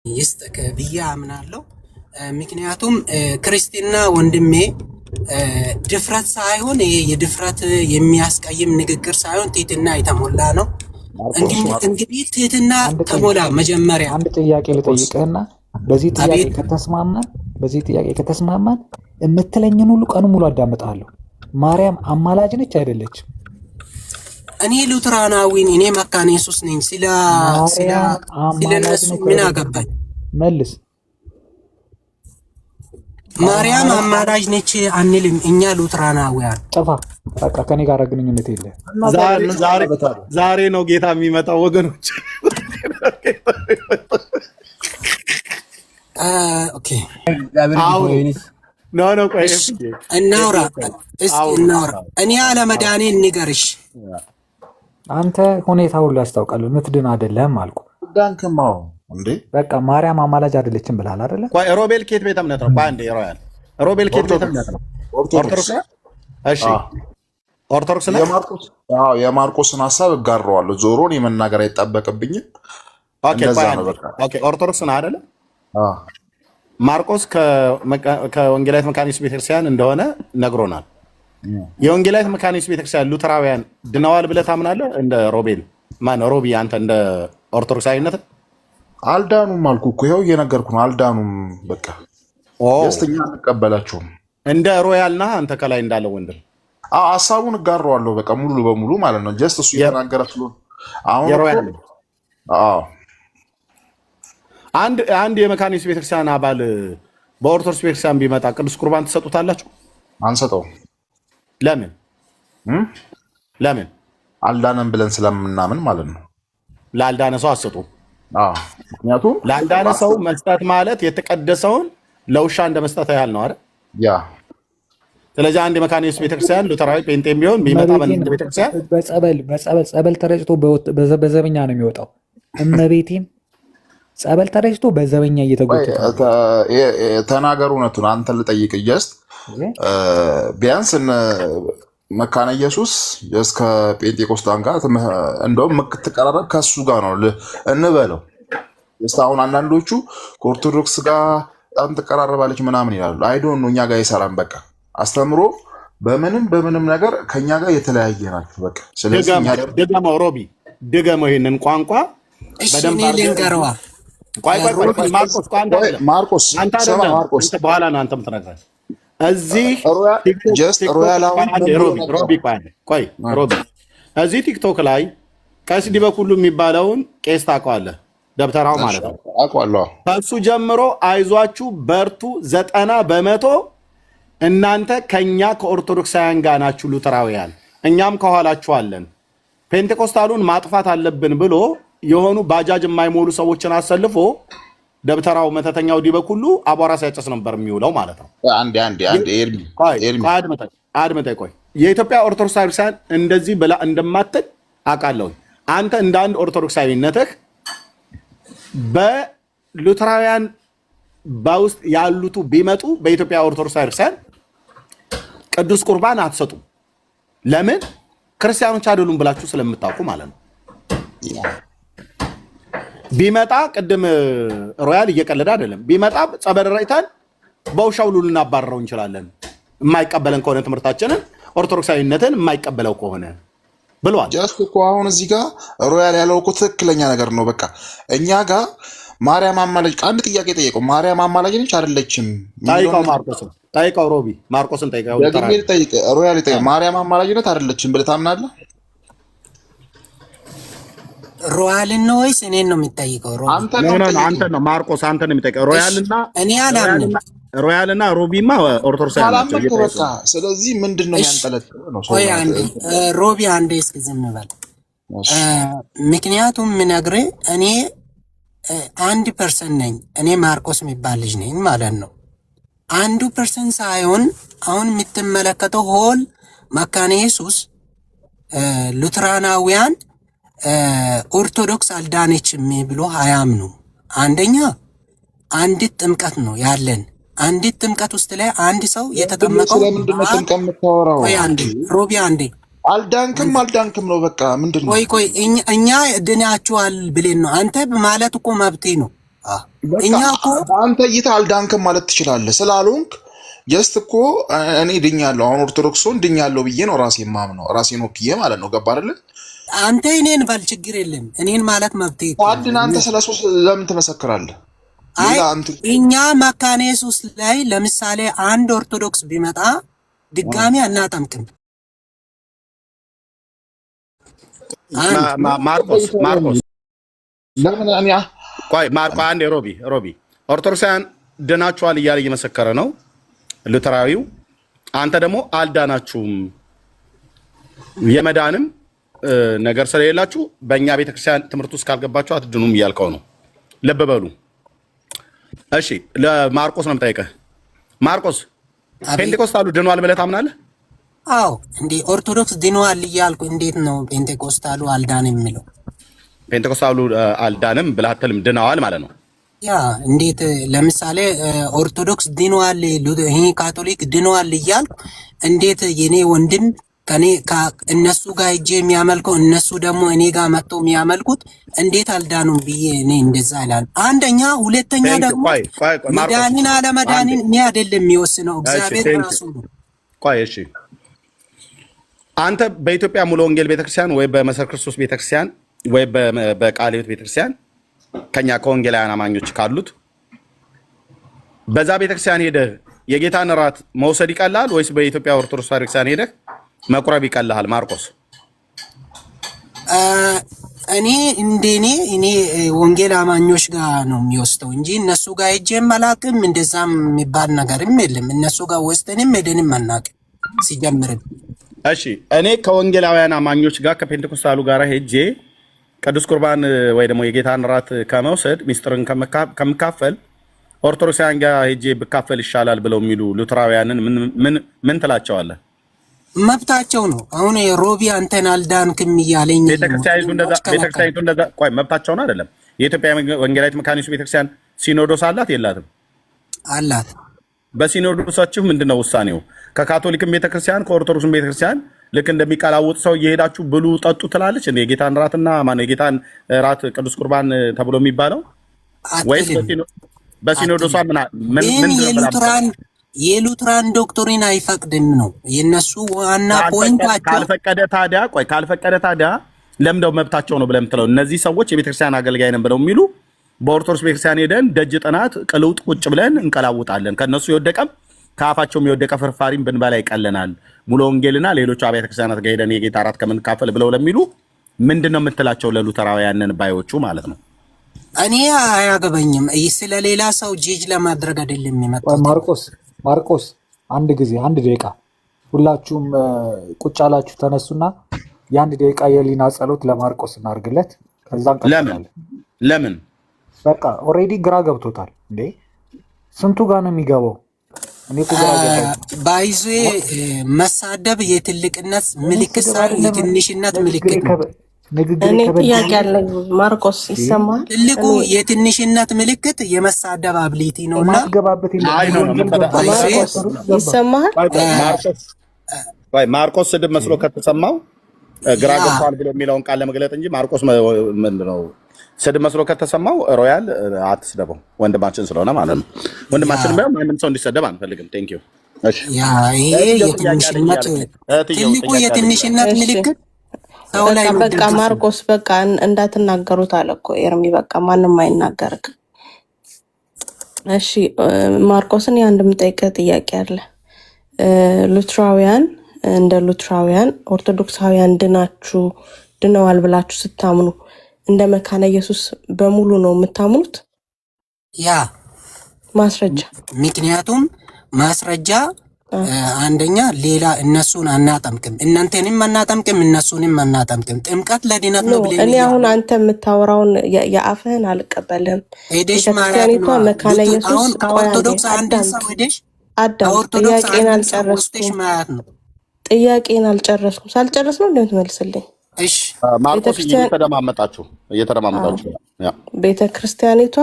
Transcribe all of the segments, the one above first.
ይስጠከ ብዬ አምናለሁ። ምክንያቱም ክርስቲና ወንድሜ ድፍረት ሳይሆን ይሄ የድፍረት የሚያስቀይም ንግግር ሳይሆን ትህትና የተሞላ ነው። እንግዲህ ትህትና ተሞላ። መጀመሪያ አንድ ጥያቄ ልጠይቅህና በዚህ ጥያቄ ከተስማማን የምትለኝን ሁሉ ቀኑ ሙሉ አዳምጣለሁ። ማርያም አማላጅ ነች አይደለችም? እኔ ሉትራናዊን እኔ መካነ ኢየሱስ ነኝ። ስለነሱ ምን አገባኝ? መልስ። ማርያም አማላጅ ነች አንልም እኛ ሉትራናዊያን። ጥፋ በቃ ከኔ ጋር ግንኙነት የለ። ዛሬ ነው ጌታ የሚመጣው ወገኖች። ኦኬ ኖ ቆይ እናውራ። እኔ አለመዳኔ ንገርሽ። አንተ ሁኔታውን ሊያስታውቃል። ምትድን አይደለም አልኩ። ዳንከማው እንዴ በቃ ማርያም አማላጅ አይደለችም ብለሃል አይደለ? ቆይ ሮቤል ኬት ቤተ እምነት ነው? ባንዴ ሮቤል ኬት ቤተ እምነት ነው? ኦርቶዶክስ። እሺ ኦርቶዶክስ ነው። የማርቆስን ሐሳብ እጋራዋለሁ። ዞሮን የመናገር አይጠበቅብኝም። ኦኬ ኦርቶዶክስ ነው አይደለ? ማርቆስ ከወንጌላዊት መካኒስ ቤተክርስቲያን እንደሆነ ነግሮናል። የወንጌላዊት መካኒስ ቤተክርስቲያን ሉተራውያን ድነዋል ብለህ ታምናለህ? እንደ ሮቤል ሮቢ አንተ እንደ ኦርቶዶክሳዊነት አልዳኑም አልኩ እኮ ይኸው እየነገርኩ ነው። አልዳኑም በቃ ደስተኛ አንቀበላቸውም። እንደ ሮያልና አንተ ከላይ እንዳለው ወንድም ሐሳቡን እጋራዋለሁ በቃ ሙሉ በሙሉ ማለት ነው። ጀስት እሱ እየተናገረ ስለሆነ አሁን አንድ የመካኒስ ቤተክርስቲያን አባል በኦርቶዶክስ ቤተክርስቲያን ቢመጣ ቅዱስ ቁርባን ትሰጡታላችሁ? አንሰጠው። ለምን? አልዳነም ብለን ስለምናምን ማለት ነው። ላልዳነ ሰው አሰጡ። ምክንያቱም ላልዳነ ሰው መስጠት ማለት የተቀደሰውን ለውሻ እንደ መስጠት ያህል ነው አይደል? ያ ስለዚህ አንድ የመካኒስ ቤተክርስቲያን ሉተራዊ ጴንጤም ቢሆን ቢመጣ ቤተክርስቲያን በጸበል ተረጭቶ በዘበኛ ነው የሚወጣው። እመቤቴን ጸበል ተረጭቶ በዘበኛ እየተጎተተ ተናገሩ። እውነቱን አንተን ልጠይቅ ጀስት ቢያንስ መካነ ኢየሱስ እስከ ጴንጤቆስጣን ጋር እንደውም የምትቀራረብ ከሱ ጋር ነው እንበለው። አሁን አንዳንዶቹ ከኦርቶዶክስ ጋር በጣም ትቀራረባለች ምናምን ይላሉ። አይዶን ነው እኛ ጋር ይሰራም። በቃ አስተምሮ በምንም ነገር ከኛ ጋር የተለያየ ናቸው። በቃ ስለዚህ ድገመው ሮቢ ድገመው ይሄንን ቋንቋ በደንብ ልንገረዋ። ማርቆስ በኋላ ነው አንተም ትነግራለህ። እዚህ እዚህ ቲክቶክ ላይ ቀሲስ ዲበኩሉ የሚባለውን ቄስ ታውቀዋለህ? ደብተራው ማለት ነው። ከሱ ጀምሮ አይዟችሁ በርቱ 90% እናንተ ከኛ ከኦርቶዶክሳውያን ጋር ናችሁ ሉተራውያን፣ እኛም ከኋላችሁ አለን፣ ፔንቴኮስታሉን ማጥፋት አለብን ብሎ የሆኑ ባጃጅ የማይሞሉ ሰዎችን አሰልፎ ደብተራው መተተኛው ዲበኩሉ አቧራ ሲያጨስ ነበር የሚውለው ማለት ነው። አድምጠኝ ቆይ። የኢትዮጵያ ኦርቶዶክስ ቤተክርስቲያን እንደዚህ ብላ እንደማትል አውቃለሁ። አንተ እንደ አንድ ኦርቶዶክሳዊነትህ በሉተራውያን በውስጥ ያሉቱ ቢመጡ በኢትዮጵያ ኦርቶዶክስ ቤተክርስቲያን ቅዱስ ቁርባን አትሰጡም። ለምን? ክርስቲያኖች አይደሉም ብላችሁ ስለምታውቁ ማለት ነው። ቢመጣ ቅድም ሮያል እየቀለደ አይደለም። ቢመጣ ጸበል ረጭተን በውሻው ሁሉ ልናባረረው እንችላለን፣ የማይቀበለን ከሆነ ትምህርታችንን ኦርቶዶክሳዊነትን የማይቀበለው ከሆነ ብሏል። ጀስት እኮ አሁን እዚህ ጋር ሮያል ያለው እኮ ትክክለኛ ነገር ነው። በቃ እኛ ጋር ማርያም አማላጅ አንድ ጥያቄ ጠየቀው። ማርያም አማላጅ ነች አይደለችም? ጠይቀው ማርቆስን ጠይቀው ሮቢ ማርቆስን ጠይቀው። ሮያል ጠይቀው ማርያም አማላጅነት አይደለችም ብለህ ታምናለህ? ሮያልን ነው ወይስ እኔን ነው የሚጠይቀው? አንተ ነው ማርቆስ፣ አንተ ነው የሚጠይቀው። ሮያልና እኔ አላምንም። ሮያልና ሮቢማ ኦርቶዶክስ ናቸው። ስለዚህ ምንድን ነው ያንጠለጠለው ነው? ቆይ አንዴ ሮቢ አንዴ እስኪ ዝም በል። ምክንያቱም ምነግርህ እኔ 1% ነኝ። እኔ ማርቆስ የሚባል ልጅ ነኝ ማለት ነው። 1% ሳይሆን አሁን የምትመለከተው ሆል መካነ ኢየሱስ ሉትራናውያን ኦርቶዶክስ አልዳነችም ብሎ አያምኑ። አንደኛ አንዲት ጥምቀት ነው ያለን። አንዲት ጥምቀት ውስጥ ላይ አንድ ሰው የተጠመቀው ቆይ አንዴ ሮቢ አንዴ አልዳንክም ነው በቃ ምንድነው? ቆይ እኛ ድናችኋል ብለን ነው። አንተ ማለት እኮ መብቴ ነው። እኛ እኮ በአንተ እይታ አልዳንክም ማለት ትችላለህ ስላልሆንክ ጀስት እኮ እኔ ድኛለሁ። አሁን ኦርቶዶክሱን ድኛለሁ ብዬ ነው ራሴ ማምነው ራሴን ወክዬ ማለት ነው። ገባ አይደል? አንተ እኔን ባል ችግር የለም እኔን ማለት መብቴ እኮ ታድን። አንተ ስለሱ ለምን ትመሰክራለህ? አይ እኛ መካነ ኢየሱስ ላይ ለምሳሌ አንድ ኦርቶዶክስ ቢመጣ ድጋሚ አናጠምቅም። ማርቆስ ለምን እኔ ቆይ አንዴ ሮቢ ኦርቶዶክሳውያን ድናችኋል እያለ እየመሰከረ ነው ሉተራዊው። አንተ ደግሞ አልዳናችሁም የመዳንም ነገር ስለሌላችሁ በእኛ ቤተክርስቲያን ትምህርት ውስጥ ካልገባችሁ አትድኑም እያልከው ነው። ልብ በሉ እሺ። ለማርቆስ ነው የምጠይቀህ። ማርቆስ ፔንቴኮስታሉ ድኗል ብለህ ታምናለህ? አዎ እንዴ ኦርቶዶክስ ድኗል እያልኩ እንዴት ነው ፔንቴኮስታሉ አልዳንም የሚለው? ፔንቴኮስታሉ አልዳንም ብለህ አትልም፣ ድነዋል ማለት ነው። ያ እንዴት ለምሳሌ ኦርቶዶክስ ድኗል ይሄ ካቶሊክ ድኗል እያልኩ እንዴት የኔ ወንድም ከኔ እነሱ ጋር ሄጄ የሚያመልከው እነሱ ደግሞ እኔ ጋር መጥተው የሚያመልኩት እንዴት አልዳኑም ብዬ እኔ እንደዛ ይላል። አንደኛ ሁለተኛ ደግሞ መዳንን አለመዳንን እኔ አይደለም የሚወስነው እግዚአብሔር ራሱ ነው። ቆይ እሺ አንተ በኢትዮጵያ ሙሉ ወንጌል ቤተክርስቲያን ወይ በመሰረ ክርስቶስ ቤተክርስቲያን ወይ በቃለ ሕይወት ቤተክርስቲያን ከኛ ከወንጌላውያን አማኞች ካሉት በዛ ቤተክርስቲያን ሄደህ የጌታን እራት መውሰድ ይቀላል ወይስ በኢትዮጵያ ኦርቶዶክስ ቤተክርስቲያን ሄደህ መቁረብ ይቀልሃል? ማርቆስ እኔ ወንጌል አማኞች ጋር ነው የሚወስደው እንጂ እነሱ ጋር ሄጄም አላውቅም። እንደዛም የሚባል ነገርም የለም። እነሱ ጋር ወስደንም ሄደንም አናውቅም ሲጀምርም። እሺ እኔ ከወንጌላውያን አማኞች ጋር ከፔንቴኮስታሉ ጋር ሄጄ ቅዱስ ቁርባን ወይ ደግሞ የጌታን እራት ከመውሰድ ሚስጥርን ከምካፈል ኦርቶዶክሳውያን ጋር ሄጄ ብካፈል ይሻላል ብለው የሚሉ ሉተራውያንን ምን ትላቸዋለህ? መብታቸው ነው። አሁን ሮቢ አንተን አልዳንክም እያለኝ ቤተክርስቲያኒቱ እንደዛ ቆይ መብታቸው ነው አይደለም? የኢትዮጵያ ወንጌላዊት መካነ ኢየሱስ ቤተክርስቲያን ሲኖዶስ አላት የላትም? አላት። በሲኖዶሳችሁ ምንድነው ውሳኔው? ከካቶሊክም ቤተክርስቲያን ከኦርቶዶክስም ቤተክርስቲያን ልክ እንደሚቀላውጥ ሰው እየሄዳችሁ ብሉ ጠጡ ትላለች እንዴ? የጌታን ራትና ማነው የጌታን ራት ቅዱስ ቁርባን ተብሎ የሚባለው? ወይስ በሲኖዶሷ ምን የሉትራን ዶክትሪን አይፈቅድም ነው የነሱ ዋና ፖይንታቸው። ካልፈቀደ ታዲያ ለምንድነው መብታቸው ነው ብለህ የምትለው? እነዚህ ሰዎች የቤተክርስቲያን አገልጋይ ነን ብለው የሚሉ በኦርቶዶክስ ቤተክርስቲያን ሄደን ደጅ ጥናት ቅልውጥ ቁጭ ብለን እንቀላውጣለን። ከነሱ የወደቀም ከአፋቸውም የወደቀ ፍርፋሪም ብንበላ ይቀለናል ሙሉ ወንጌልና ሌሎች አብያተ ክርስቲያናት ጋር ሄደን የጌታ እራት ከምንካፈል ብለው ለሚሉ ምንድነው የምትላቸው? ለሉተራውያንን ባዮቹ ማለት ነው። እኔ አያገባኝም። ስለሌላ ሰው ጂጅ ለማድረግ አይደለም የሚመጣው። ማርቆስ አንድ ጊዜ አንድ ደቂቃ ሁላችሁም ቁጭ አላችሁ ተነሱና የአንድ ደቂቃ የሊና ጸሎት ለማርቆስ እናርግለት። ከዛ ለምን በቃ ኦሬዲ ግራ ገብቶታል እንዴ? ስንቱ ጋር ነው የሚገባው? እኔ እኮ ግራ ገባኝ። ባይዞ መሳደብ የትልቅነት ምልክት ሳይሆን የትንሽነት ምልክት ነው። እኔ ጥያቄ አለኝ። ማርቆስ ይሰማል? ትልቁ የትንሽነት ምልክት የመሳደብ አብሊቲ ነውና ይሰማል። ማርቆስ ስድብ መስሎ ከተሰማው ግራ ገብቷል ብሎ የሚለውን ቃል ለመግለጥ እንጂ ማርቆስ ምንድነው ስድብ መስሎ ከተሰማው ሮያል አትስደበው፣ ወንድማችን ስለሆነ ማለት ነው። ወንድማችን ባይሆን ማንም ሰው እንዲሰደብ አንፈልግም። ቴንክ ዩ። እሺ ይሄ የትንሽነት ትልቁ የትንሽነት ምልክት በቃ ማርቆስ በቃ እንዳትናገሩት አለ እኮ ኤርሚ። በቃ ማንም አይናገርክ። እሺ ማርቆስን አንድ የምጠይቀህ ጥያቄ አለ። ሉትራውያን እንደ ሉትራውያን ኦርቶዶክሳውያን ድነዋል ብላችሁ ስታምኑ እንደ መካነ ኢየሱስ በሙሉ ነው የምታምኑት? ያ ማስረጃ ምክንያቱም ማስረጃ አንደኛ ሌላ እነሱን አናጠምቅም፣ እናንተንም አናጠምቅም፣ እነሱንም አናጠምቅም። ጥምቀት ለድነት ነው ብለን እኔ አሁን አንተ የምታወራውን የአፍህን አልቀበልም። ቤተክርስቲያኒቷ መካነ ኢየሱስ ኦርቶዶክስ አንድ ሰው ሄደሽ ጥያቄን አልጨረስኩም። ጥያቄን አልጨረስኩም። ሳልጨርስ ነው እንደምትመልስልኝ? እሺ ማርቆስ እየተደማመጣችሁ ቤተክርስቲያኒቷ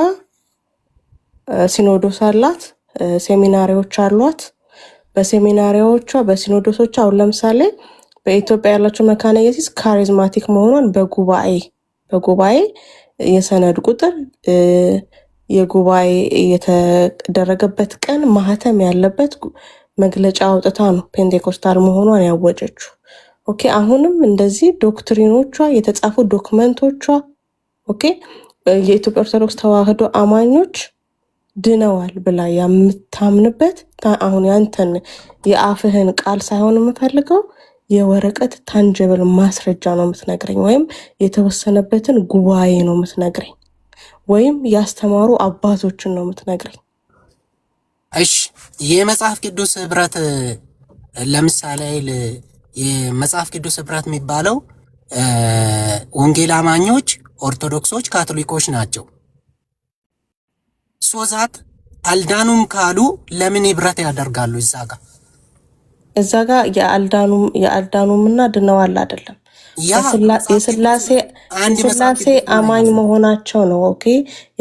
ሲኖዶስ አላት፣ ሴሚናሪዎች አሏት። በሴሚናሪዎቿ በሲኖዶሶቿ አሁን ለምሳሌ በኢትዮጵያ ያላቸው መካነ ኢየሱስ ካሪዝማቲክ መሆኗን በጉባኤ የሰነድ ቁጥር የጉባኤ የተደረገበት ቀን ማህተም ያለበት መግለጫ አውጥታ ነው ፔንቴኮስታል መሆኗን ያወጀችው። ኦኬ አሁንም እንደዚህ ዶክትሪኖቿ የተጻፉ ዶክመንቶቿ ኦኬ የኢትዮጵያ ኦርቶዶክስ ተዋሕዶ አማኞች ድነዋል ብላ የምታምንበት አሁን ያንተን የአፍህን ቃል ሳይሆን የምፈልገው የወረቀት ታንጀብል ማስረጃ ነው የምትነግረኝ፣ ወይም የተወሰነበትን ጉባኤ ነው የምትነግረኝ፣ ወይም ያስተማሩ አባቶችን ነው የምትነግረኝ። እሺ የመጽሐፍ ቅዱስ ህብረት ለምሳሌ የመጽሐፍ ቅዱስ ህብረት የሚባለው ወንጌል አማኞች፣ ኦርቶዶክሶች፣ ካቶሊኮች ናቸው። ሶዛት አልዳኑም ካሉ ለምን ህብረት ያደርጋሉ? እዛ ጋር የአልዳኑምና ድነዋል አይደለም፣ የስላሴ አማኝ መሆናቸው ነው። ኦኬ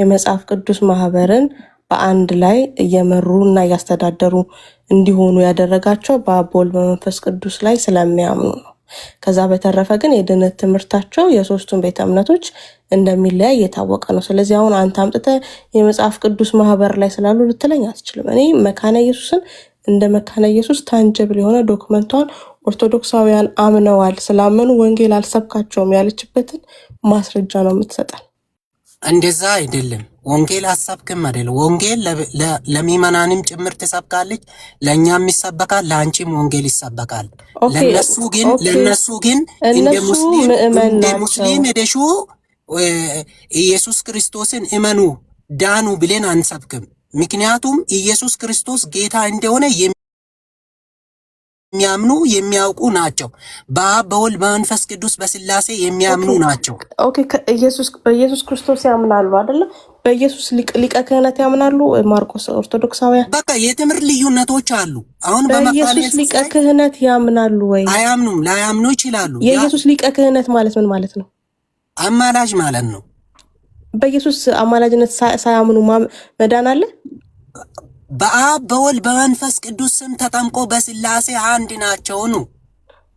የመጽሐፍ ቅዱስ ማህበርን በአንድ ላይ እየመሩ እና እያስተዳደሩ እንዲሆኑ ያደረጋቸው በአብ በወልድ በመንፈስ ቅዱስ ላይ ስለሚያምኑ ነው። ከዛ በተረፈ ግን የድነት ትምህርታቸው የሶስቱን ቤተ እምነቶች እንደሚለያይ የታወቀ ነው። ስለዚህ አሁን አንተ አምጥተህ የመጽሐፍ ቅዱስ ማህበር ላይ ስላሉ ልትለኝ አትችልም። እኔ መካነ ኢየሱስን እንደ መካነ ኢየሱስ ታንጀብል የሆነ ዶክመንቷን ኦርቶዶክሳውያን አምነዋል፣ ስላመኑ ወንጌል አልሰብካቸውም ያለችበትን ማስረጃ ነው የምትሰጠን። እንደዛ አይደለም። ወንጌል አሰብክም አይደለም። ወንጌል ለሚመናንም ጭምር ትሰብካለች፣ ለእኛም ይሰበካል፣ ለአንቺም ወንጌል ይሰበካል። ለነሱ ግን እንደ ሙስሊም ሄደሹ ኢየሱስ ክርስቶስን እመኑ ዳኑ ብለን አንሰብክም። ምክንያቱም ኢየሱስ ክርስቶስ ጌታ እንደሆነ የሚያምኑ የሚያውቁ ናቸው። በአብ በወልድ በመንፈስ ቅዱስ በስላሴ የሚያምኑ ናቸው። ኦኬ በኢየሱስ ክርስቶስ ያምናሉ አይደለ? በኢየሱስ ሊቀ ክህነት ያምናሉ ማርቆስ ኦርቶዶክሳውያን። በቃ የትምህርት ልዩነቶች አሉ። አሁን በኢየሱስ ሊቀ ክህነት ያምናሉ ወይ? አያምኑም። ላያምኑ ይችላሉ። የኢየሱስ ሊቀ ክህነት ማለት ምን ማለት ነው? አማላጅ ማለት ነው። በኢየሱስ አማላጅነት ሳያምኑ መዳን አለ? በአብ በወልድ በመንፈስ ቅዱስ ስም ተጠምቆ በስላሴ አንድ ናቸው ነው።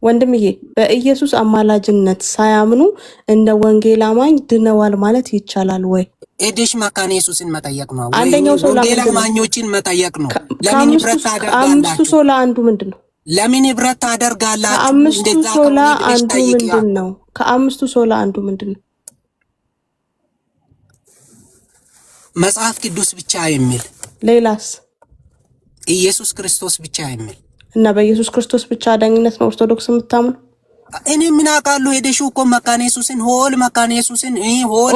ወንድምዬ በኢየሱስ አማላጅነት ሳያምኑ እንደ ወንጌል አማኝ ድነዋል ማለት ይቻላል ወይ? ኤዲሽ መካነ ኢየሱስን መጠየቅ ነው። አንደኛው ሰው ወንጌል አማኞችን መጠየቅ ነው። ለምን ህብረት ታደርጋላችሁ? አምስቱ ሶላ አንዱ ምንድን ነው? ለምን ህብረት ታደርጋላችሁ? ከአምስቱ ሶላ አንዱ ምንድን ነው? ከአምስቱ ሶላ አንዱ ምንድን ነው? መጽሐፍ ቅዱስ ብቻ የሚል ሌላስ? ኢየሱስ ክርስቶስ ብቻ የሚል እና በኢየሱስ ክርስቶስ ብቻ አዳኝነት ነው ኦርቶዶክስ የምታምኑ? እኔ ምን አውቃለሁ? ሄደሽ እኮ መካነ ኢየሱስን ሆል መካነ ኢየሱስን ሆል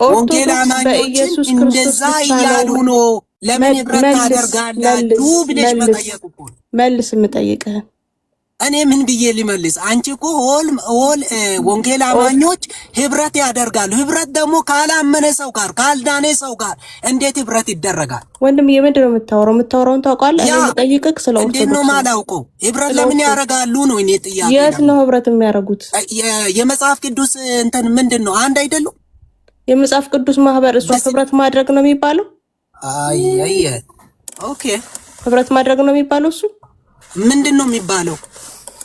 ወንጌል አማኞችን እንደዛ እያሉ ነው። ለምን ህብረት ታደርጋላችሁ ብለሽ መጠየቅ እኮ መልስ የምጠይቅህ እኔ ምን ብዬ ሊመልስ? አንቺ እኮ ሆል ወንጌል አማኞች ህብረት ያደርጋሉ። ህብረት ደግሞ ካላመነ ሰው ጋር ካልዳነ ሰው ጋር እንዴት ህብረት ይደረጋል? ወንድም የምንድን ነው የምታወራው? የምታወራውን ታውቃለህ? እኔ የምጠይቅህ ስለ ኦርቶዶክስ እንዴት ነው የማላውቀው? ህብረት ለምን ያደርጋሉ ነው እኔ ጥያቄ። የት ነው ህብረት የሚያደርጉት? የመጽሐፍ ቅዱስ እንትን ምንድን ነው? አንድ አይደሉም? የመጽሐፍ ቅዱስ ማህበር እሷ ህብረት ማድረግ ነው የሚባለው? አይ ኦኬ፣ ህብረት ማድረግ ነው የሚባለው። እሱ ምንድን ነው የሚባለው?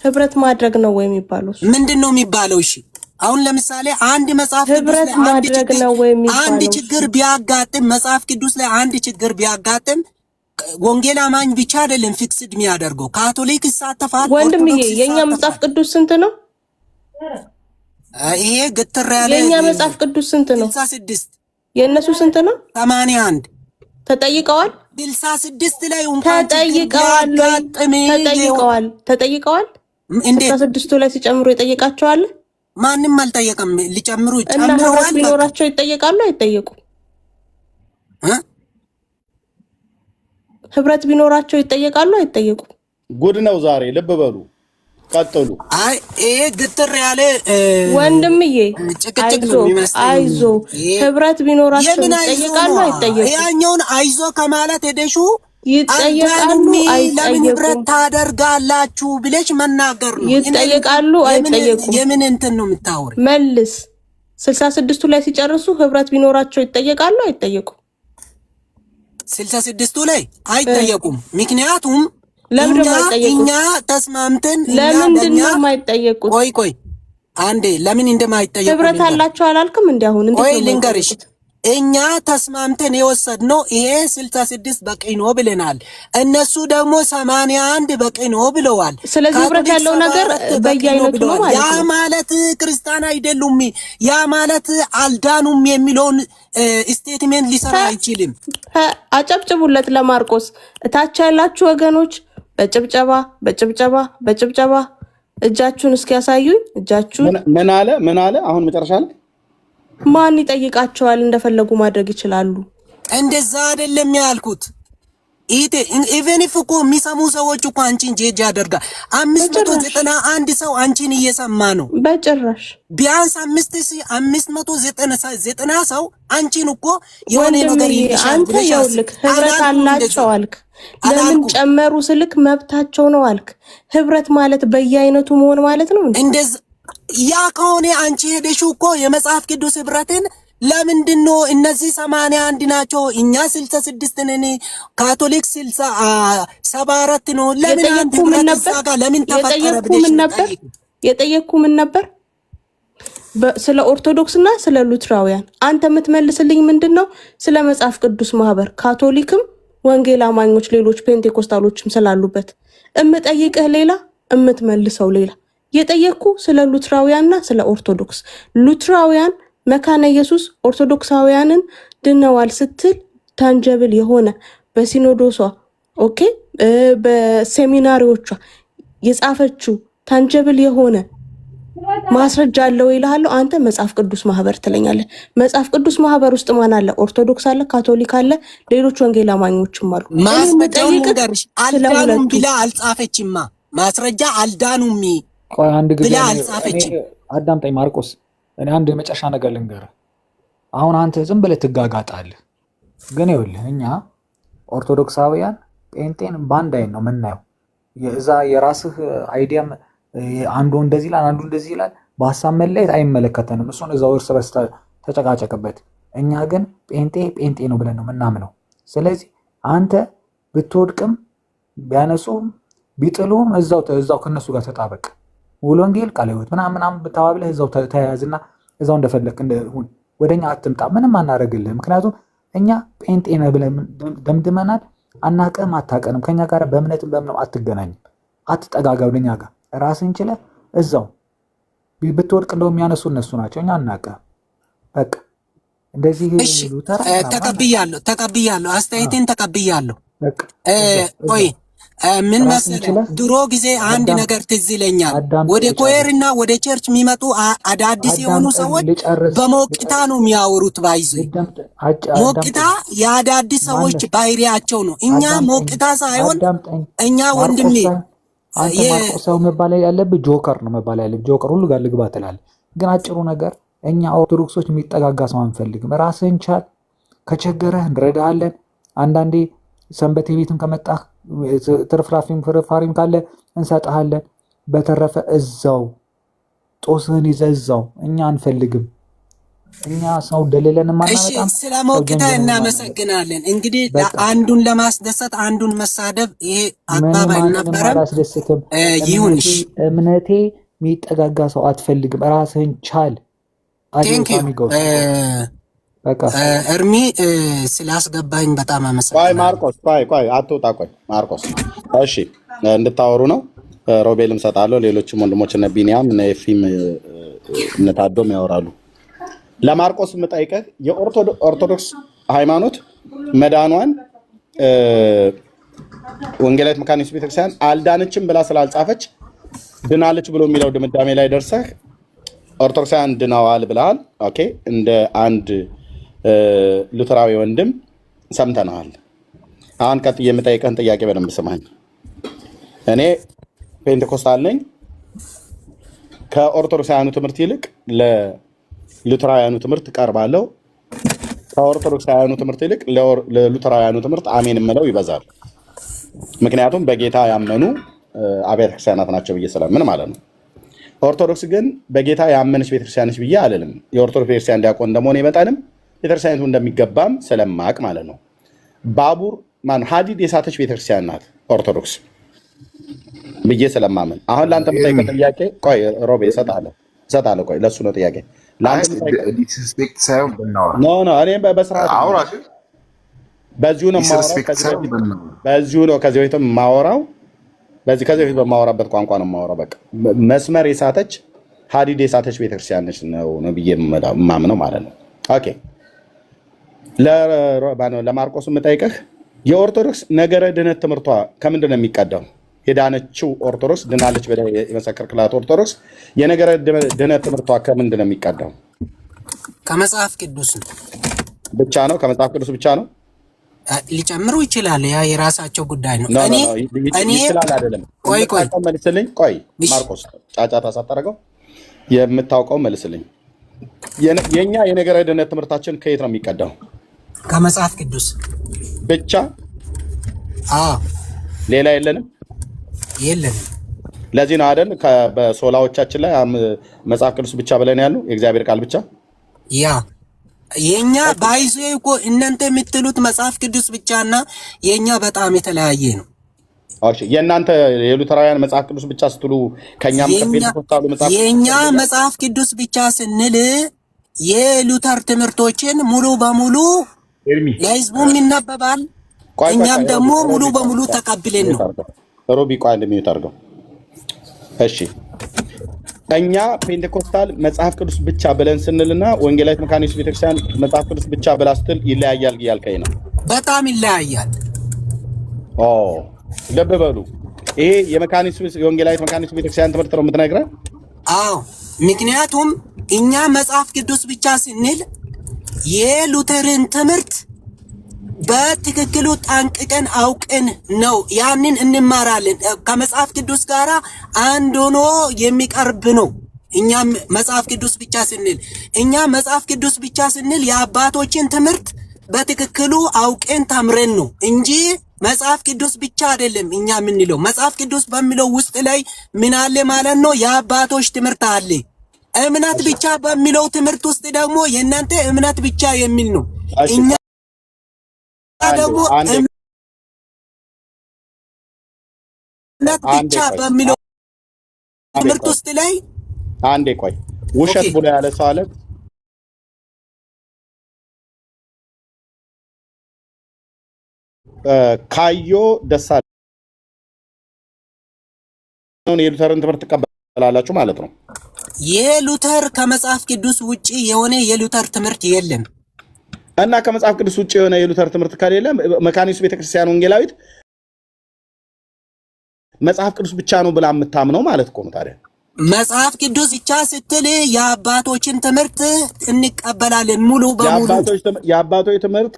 ህብረት ማድረግ ነው ወይ የሚባለው? ምንድን ነው የሚባለው? እሺ አሁን ለምሳሌ አንድ መጽሐፍ ቅዱስ ላይ አንድ ችግር ቢያጋጥም መጽሐፍ ቅዱስ ላይ አንድ ችግር ቢያጋጥም ወንጌል አማኝ ብቻ አይደለም ፊክስድ የሚያደርገው፣ ካቶሊክ ይሳተፋል። ወንድምዬ የኛ መጽሐፍ ቅዱስ ስንት ነው? ይሄ ግትር ያለ የኛ መጽሐፍ ቅዱስ ስንት ነው? 66 የእነሱ ስንት ነው? 81 ተጠይቀዋል። 66 ላይ እንኳን ተጠይቀዋል። 66ቱ ላይ ሲጨምሩ ይጠይቃቸዋል። ማንም አልጠየቀም። ሊጨምሩ እና ህብረት ቢኖራቸው ይጠየቃሉ አይጠየቁም? ህብረት ቢኖራቸው ይጠየቃሉ አይጠየቁም? ጉድ ነው ዛሬ። ልብ በሉ፣ ቀጥሉ። አይ ይሄ ግትር ያለ ወንድምዬ አይዞ ህብረት ቢኖራቸው ይጠየቃሉ አይጠየቁም? ያኛውን አይዞ ከማለት ሄደሹ ይጠየቃሉ አይጠየቁም? ህብረት ታደርጋላችሁ ብለሽ መናገር ነው። ይጠየቃሉ አይጠየቁም? የምን እንትን ነው የምታወሪ? መልስ 66ቱ ላይ ሲጨርሱ ህብረት ቢኖራቸው ይጠየቃሉ አይጠየቁም? 66ቱ ላይ አይጠየቁም። ምክንያቱም እኛ ተስማምተን ለምንድን ነው የማይጠየቁት? ቆይ አንዴ ለምን እንደማይጠየቁ ህብረት አላቸው አላልክም? እንዴ አሁን እንዴ ቆይ ልንገርሽ። እኛ ተስማምተን የወሰድነው ይሄ 66 በቂ ነው ብለናል። እነሱ ደግሞ 81 በቂ ነው ብለዋል። ስለዚህ ህብረት ያለው ነገር በየአይነቱ ነው ማለት ያ ነው። ማለት ክርስቲያን አይደሉም፣ ያ ማለት አልዳኑም የሚለውን ስቴትሜንት ሊሰራ አይችልም። አጨብጭቡለት ለማርቆስ። እታች ያላችሁ ወገኖች በጭብጨባ እጃችሁን እስኪያሳዩኝ። እጃችሁን ምን አለ አሁን መጨረሻ ላይ ማን ይጠይቃቸዋል? እንደፈለጉ ማድረግ ይችላሉ። እንደዛ አይደለም ያልኩት። ኢቨን ኢፍ እኮ የሚሰሙ ሰዎች እኮ አንቺን ጄጅ ያደርጋል። 591 ሰው አንቺን እየሰማ ነው። በጭራሽ ቢያንስ 5590 ሰው አንቺን እኮ የሆነ ነገር ይልሻል። አንተ ይኸውልህ ህብረት አላቸው አልክ። ለምን ጨመሩ ስልክ መብታቸው ነው አልክ። ህብረት ማለት በየአይነቱ መሆን ማለት ነው እንደዛ። ያ ከሆነ አንቺ ሄደሽ እኮ የመጽሐፍ ቅዱስ ህብረትን ለምንድነው እነዚህ 81 ናቸው እኛ 66 ነን ካቶሊክ 74 ነው ለምን አንተ ለምን ተፈጠረ ብለሽ የጠየቅኩ ምን ነበር? ስለ ኦርቶዶክስና ስለ ሉትራውያን አንተ የምትመልስልኝ ምንድነው? ስለ መጽሐፍ ቅዱስ ማህበር ካቶሊክም ወንጌል አማኞች ሌሎች ፔንቴኮስታሎችም ስላሉበት እምጠይቅህ ሌላ እምትመልሰው ሌላ። የጠየቅኩ ስለ ሉትራውያንና ስለ ኦርቶዶክስ ሉትራውያን መካነ ኢየሱስ ኦርቶዶክሳውያንን ድነዋል ስትል ታንጀብል የሆነ በሲኖዶሷ ኦኬ በሴሚናሪዎቿ የጻፈችው ታንጀብል የሆነ ማስረጃ አለው ይልሃሉ። አንተ መጽሐፍ ቅዱስ ማህበር ትለኛለህ። መጽሐፍ ቅዱስ ማህበር ውስጥ ማን አለ? ኦርቶዶክስ አለ፣ ካቶሊክ አለ፣ ሌሎች ወንጌል አማኞችም አሉ። ማስረጃውን ነገርሽ አልዳኑም ብላ አልጻፈችማ። ማስረጃ አልዳኑም ብላ አልጻፈችም። አዳምጠኝ ማርቆስ፣ እኔ አንድ የመጨረሻ ነገር ልንገርህ። አሁን አንተ ዝም ብለህ ትጋጋጣለህ፣ ግን ይኸውልህ እኛ ኦርቶዶክሳውያን ጴንጤን በአንድ አይን ነው የምናየው። የዛ የራስህ አይዲያም አንዱ እንደዚህ ይላል አንዱ እንደዚህ ይላል። በሀሳብ መለየት አይመለከተንም። እሱን እዛው እርስ በርስ ተጨቃጨቅበት። እኛ ግን ጴንጤ ነው ብለን ነው የምናምነው። ስለዚህ አንተ ብትወድቅም ቢያነሱም ቢጥሉም እዛው ከነሱ ጋር ተጣበቅ። ሙሉ ወንጌል ቃለ ሕይወት ምናምን ብታባብለህ እዛው ተያያዝና እዛው እንደፈለክ እንደሁን። ወደኛ አትምጣ፣ ምንም አናረግልህ። ምክንያቱም እኛ ጴንጤ ነህ ብለን ደምድመናል። አናቀም አታቀንም። ከኛ ጋር በእምነትም በምንም አትገናኝም። አትጠጋጋ ወደኛ ጋር ራስን ችለህ እዛው ብትወድቅ እንደውም የሚያነሱ እነሱ ናቸው። እኛ አናቀ በቃ እንደዚህ ተቀብያለሁ። አስተያየቴን ተቀብያለሁ። ቆይ ምን መሰለህ፣ ድሮ ጊዜ አንድ ነገር ትዝ ይለኛል። ወደ ኮየርና ወደ ቸርች የሚመጡ አዳዲስ የሆኑ ሰዎች በሞቅታ ነው የሚያወሩት። ባይዘ ሞቅታ የአዳዲስ ሰዎች ባህሪያቸው ነው። እኛ ሞቅታ ሳይሆን እኛ ወንድሜ ሰው መባል ያለብህ ጆከር ነው መባል ያለብህ። ጆከር ሁሉ ጋር ልግባ ትላለህ። ግን አጭሩ ነገር እኛ ኦርቶዶክሶች የሚጠጋጋ ሰው አንፈልግም። ራስህን ቻል። ከቸገረህ እንረዳሃለን። አንዳንዴ ሰንበቴ ቤትም ከመጣህ ፍርፋሪም ካለ እንሰጥሃለን። በተረፈ እዛው ጦስህን ይዘህ እዛው። እኛ አንፈልግም። እኛ ሰው ደልለን ማናመጣም። ስለ ሞቅታ እናመሰግናለን። እንግዲህ አንዱን ለማስደሰት አንዱን መሳደብ ይሄ አግባብ አይነበረም። ይሁንሽ። እምነቴ የሚጠጋጋ ሰው አትፈልግም። ራስህን ቻል። እርሚ ስላስገባኝ በጣም አመሰግናለሁ። ማርቆስ ቆይ አትውጣ። ቆይ ማርቆስ እሺ፣ እንድታወሩ ነው። ሮቤልም ሰጣለሁ። ሌሎችም ወንድሞች እነ ቢኒያም እነ ኤፊም እነ ታዶም ያወራሉ። ለማርቆስ የምጠይቀህ የኦርቶዶክስ ሃይማኖት መዳኗን ወንጌላዊት መካነ ኢየሱስ ቤተክርስቲያን አልዳነችም ብላ ስላልጻፈች ድናለች ብሎ የሚለው ድምዳሜ ላይ ደርሰህ ኦርቶዶክሳውያን ድናዋል ብለሃል። ኦኬ፣ እንደ አንድ ሉተራዊ ወንድም ሰምተናል። አሁን ቀጥዬ የምጠይቀህን ጥያቄ በደንብ ስማኝ። እኔ ፔንቴኮስታል ነኝ። ከኦርቶዶክሳውያኑ ትምህርት ይልቅ ለሉተራውያኑ ትምህርት ቀርባለሁ። ከኦርቶዶክሳውያኑ ትምህርት ይልቅ ለሉተራውያኑ ትምህርት አሜን የምለው ይበዛል። ምክንያቱም በጌታ ያመኑ አብያተ ክርስቲያናት ናቸው ብዬ ስለምን ማለት ነው። ኦርቶዶክስ ግን በጌታ ያመነች ቤተክርስቲያንች ብዬ አልልም። የኦርቶዶክስ ቤተክርስቲያን ዲያቆን እንደመሆነ ይመጣልም ቤተክርስቲያኒቱ እንደሚገባም ስለማቅ ማለት ነው። ባቡር ሀዲድ የሳተች ቤተክርስቲያን ናት ኦርቶዶክስ ብዬ ስለማምን። አሁን ለአንተ የምጠይቀው ጥያቄ ቆይ ሮቤ እሰጥሃለሁ። ቆይ ለእሱ ነው ጥያቄ። ዲስሪስፔክት ሳይሆን ብናወራ ኖ እኔ በስርዓት አውራ ግን በዚሁ ነው የማወራው። በዚሁ ነው ከዚህ በፊትም የማወራው። ከዚህ በፊት በማወራበት ቋንቋ ነው የማወራው። በቃ መስመር የሳተች ሀዲድ የሳተች ቤተክርስቲያን ነች ነው ብዬ የማምነው ማለት ነው። ኦኬ ለማርቆስ የምጠይቅህ የኦርቶዶክስ ነገረ ድነት ትምህርቷ ከምንድን ነው የሚቀዳው? የዳነችው ኦርቶዶክስ ድናለች ብለህ የመሰከርክላት ኦርቶዶክስ የነገረ ድነት ትምህርቷ ከምንድን ነው የሚቀዳው? ከመጽሐፍ ቅዱስ ነው ብቻ ነው። ከመጽሐፍ ቅዱስ ብቻ ነው። ሊጨምሩ ይችላል። ያ የራሳቸው ጉዳይ ነው። እኔ ይችላል አይደለም። ቆይ መልስልኝ። ቆይ ማርቆስ ጫጫታ ሳታደርገው የምታውቀው መልስልኝ። የኛ የነገረ ድነት ትምህርታችን ከየት ነው የሚቀዳው? ከመጽሐፍ ቅዱስ ብቻ። ሌላ የለንም። ለዚህ ነው አይደል በሶላዎቻችን ላይ መጽሐፍ ቅዱስ ብቻ ብለን ያሉ የእግዚአብሔር ቃል ብቻ። ያ የኛ ባይዞ እኮ እናንተ የምትሉት መጽሐፍ ቅዱስ ብቻና የኛ በጣም የተለያየ ነው። የእናንተ የሉተራውያን መጽሐፍ ቅዱስ ብቻ ስትሉ ከኛም ከፔንቴኮስታሉ መጽሐፍ የኛ መጽሐፍ ቅዱስ ብቻ ስንል የሉተር ትምህርቶችን ሙሉ በሙሉ ለህዝቡም ይነበባል። እኛም ደግሞ ሙሉ በሙሉ ተቀብለን ነው። ሮቢ ቆይ እንደሚዩት አድርገው። እሺ እኛ ፔንቴኮስታል መጽሐፍ ቅዱስ ብቻ ብለን ስንልና ወንጌላዊት መካነ ኢየሱስ ቤተክርስቲያን መጽሐፍ ቅዱስ ብቻ ብላ ስትል ይለያያል እያልከኝ ነው? በጣም ይለያያል። ልብ በሉ። ይሄ የወንጌላዊት መካነ ኢየሱስ ቤተክርስቲያን ትምህርት ነው የምትነግረን? አዎ፣ ምክንያቱም እኛ መጽሐፍ ቅዱስ ብቻ ስንል የሉተርን ትምህርት በትክክሉ ጠንቅቀን አውቀን ነው ያንን እንማራለን። ከመጽሐፍ ቅዱስ ጋር አንድ ሆኖ የሚቀርብ ነው። እኛም መጽሐፍ ቅዱስ ብቻ ስንል የአባቶችን ትምህርት በትክክሉ አውቀን ተምረን ነው እንጂ መጽሐፍ ቅዱስ ብቻ አይደለም። እኛ የምንለው መጽሐፍ ቅዱስ በሚለው ውስጥ ላይ ምን አለ ማለት ነው? የአባቶች ትምህርት አለ። እምነት ብቻ በሚለው ትምህርት ውስጥ ደግሞ የእናንተ እምነት ብቻ የሚል ነው። እኛ ደግሞ እምነት ብቻ በሚለው ትምህርት ውስጥ ላይ አንዴ ቆይ፣ ውሸት ብሎ ያለ ሰው አለ? ካዮ ደሳለኝ የሉተርን ትምህርት ትቀበላላችሁ ማለት ነው? የሉተር ከመጽሐፍ ቅዱስ ውጪ የሆነ የሉተር ትምህርት የለም። እና ከመጽሐፍ ቅዱስ ውጪ የሆነ የሉተር ትምህርት ከሌለ መካነ ኢየሱስ ቤተክርስቲያን ወንጌላዊት መጽሐፍ ቅዱስ ብቻ ነው ብላ የምታምነው ማለት እኮ ነው። ታዲያ መጽሐፍ ቅዱስ ብቻ ስትል የአባቶችን ትምህርት እንቀበላለን ሙሉ በሙሉ። የአባቶች ትምህርት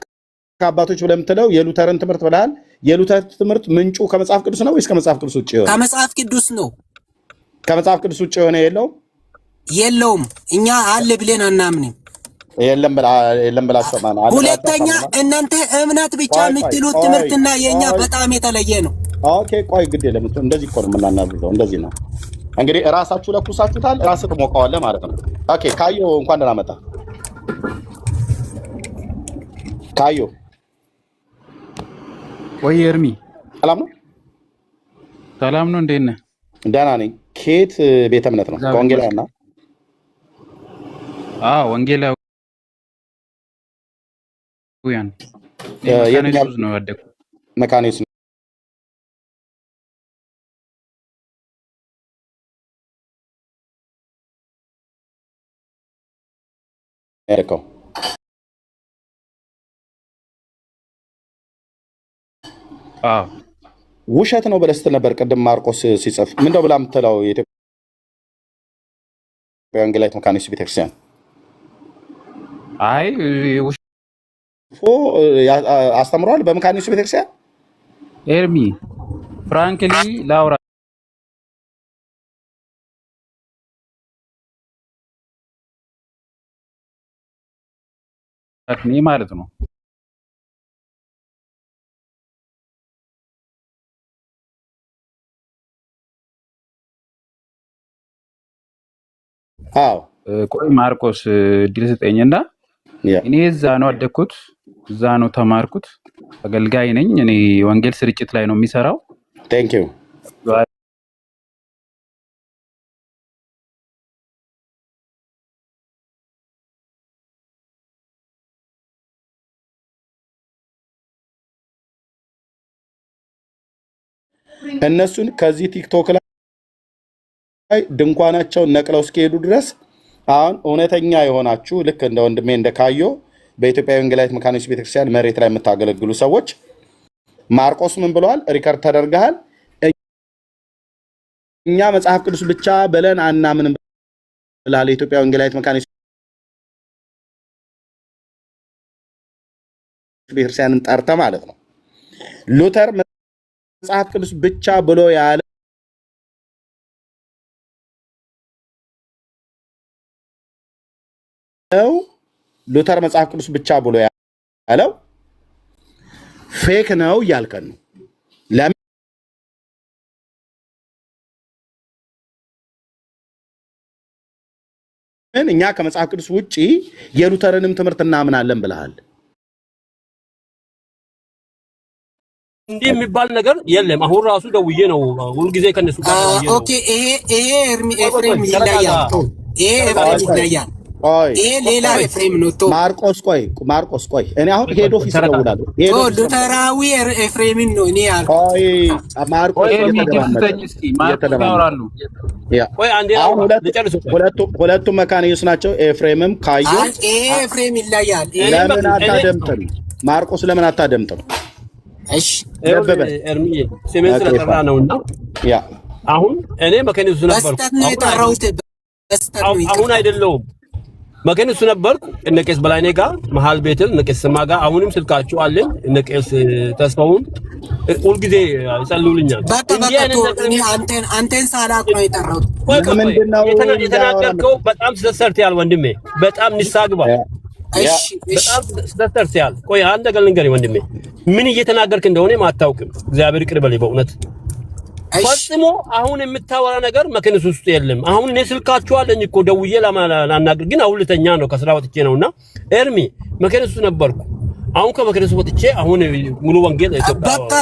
ከአባቶች ብለህ የምትለው የሉተርን ትምህርት ብለሃል። የሉተር ትምህርት ምንጩ ከመጽሐፍ ቅዱስ ነው ወይስ ከመጽሐፍ ቅዱስ ውጪ የሆነ? ከመጽሐፍ ቅዱስ ነው። ከመጽሐፍ ቅዱስ ውጪ የሆነ የለውም። እኛ አለ ብለን አናምንም። የለም ብላችሁ ማና። ሁለተኛ እናንተ እምነት ብቻ የምትሉት ትምህርትና የኛ በጣም የተለየ ነው። ኦኬ ቆይ ግድ የለም። እንደዚህ እኮ ነው የምናናግረው። እንደዚህ ነው እንግዲህ እራሳችሁ ለኩሳችሁታል፣ ራስህ ትሞቀዋለህ ማለት ነው። ኦኬ ካዮ እንኳን ደህና መጣ። ካዮ ወይ ኤርሚ ሰላም ነው? ሰላም ነው። እንዴት ነህ? ደህና ነኝ። ከየት ቤተ እምነት ነው? ከወንጌላውያን ነው? ወንጌላውያን የት ነው ያደግኩት? መካነ ኢየሱስ ያደከው። ውሸት ነው ብለህ ስትል ነበር ቅድም ማርቆስ ሲጽፍ። ምንድነው ብላ የምትለው የኢትዮጵያ ወንጌላዊት መካነ ኢየሱስ ቤተክርስቲያን? አይ አስተምሯል በመካነ ኢየሱስ ቤተክርስቲያን። ኤርሚ ፍራንክሊ ላውራ ማለት ነው። ቆይ ማርቆስ እድል ስጠኝና እኔ እዛ ነው አደግኩት፣ እዛ ነው ተማርኩት። አገልጋይ ነኝ እኔ። ወንጌል ስርጭት ላይ ነው የሚሰራው። ቴንክ ዩ እነሱን ከዚህ ቲክቶክ ላይ ድንኳናቸውን ነቅለው እስኪሄዱ ድረስ አሁን እውነተኛ የሆናችሁ ልክ እንደ ወንድሜ እንደካዮ በኢትዮጵያ ወንጌላዊት መካነ ኢየሱስ ቤተክርስቲያን መሬት ላይ የምታገለግሉ ሰዎች ማርቆስ ምን ብለዋል? ሪከርድ ተደርገሃል። እኛ መጽሐፍ ቅዱስ ብቻ ብለን አናምንም ብለሃል። የኢትዮጵያ ወንጌላዊት መካነ ኢየሱስ ቤተክርስቲያንን ጠርተህ ማለት ነው። ሉተር መጽሐፍ ቅዱስ ብቻ ብሎ ያለው ሉተር መጽሐፍ ቅዱስ ብቻ ብሎ ያለው ፌክ ነው እያልከን ነው። ለምን እኛ ከመጽሐፍ ቅዱስ ውጪ የሉተርንም ትምህርት እናምናለን ብለሃል። እንዲህ የሚባል ነገር የለም። አሁን ራሱ ደውዬ ነው ሁሉ ጊዜ ከነሱ ጋር ደውዬ ነው። ኦኬ ይሄ ኤፍሬም ይለያል። ይሄ ኤፍሬም ይለያል። ይሄ ሌላ ኤፍሬም ነው። ማርቆስ ቆይ እኔ አሁን ሄድ ኦፊስ እደውላለሁ። ሉተራዊ ኤፍሬምን ነው እኔ ያልኩት። ማርቆስ ሁለቱም መካነ ኢየሱስ ናቸው። ኤፍሬምም ካዩ ይሄ ኤፍሬም ይለያል። ለምን አታደምጥም? ማርቆስ ለምን አታደምጥም? እሺ ኤርሚዬ ስሜን ስለጠራ ነውና አሁን እኔ መካነ ኢየሱስ ነበርኩ። አሁን አይደለሁም መካነ ኢየሱስ ነበርኩ። እነ ቄስ በላይኔ ጋር መሃል ቤትል እነ ቄስ ስማ ጋር አሁንም ስልካቸው አለኝ። እነ ቄስ ተስፋውን ሁሉ ጊዜ ይጸልዩልኛል። እኔ አንተን ሳላቅ ነው የጠራሁት። ምንድነው የተናገርከው? በጣም ስለሰርተሃል ወንድሜ፣ በጣም ንስሐ ግባ። በጣም ስለሰርተሃል። ቆይ አንድ ነገር ልንገርህ ወንድሜ፣ ምን እየተናገርክ እንደሆነ አታውቅም። እግዚአብሔር ይቅር በለኝ በእውነት ፈጽሞ አሁን የምታወራ ነገር መካነ ኢየሱስ ውስጥ የለም። አሁን እኔ ስልካችሁ አለኝ እኮ ደውዬ ላናግር፣ ግን አሁን ልተኛ ነው ከስራ ወጥቼ ነውና ኤርሚ መካነ ኢየሱስ ነበርኩ። አሁን ከመካነ ኢየሱስ ወጥቼ አሁን ሙሉ ወንጌል በቃ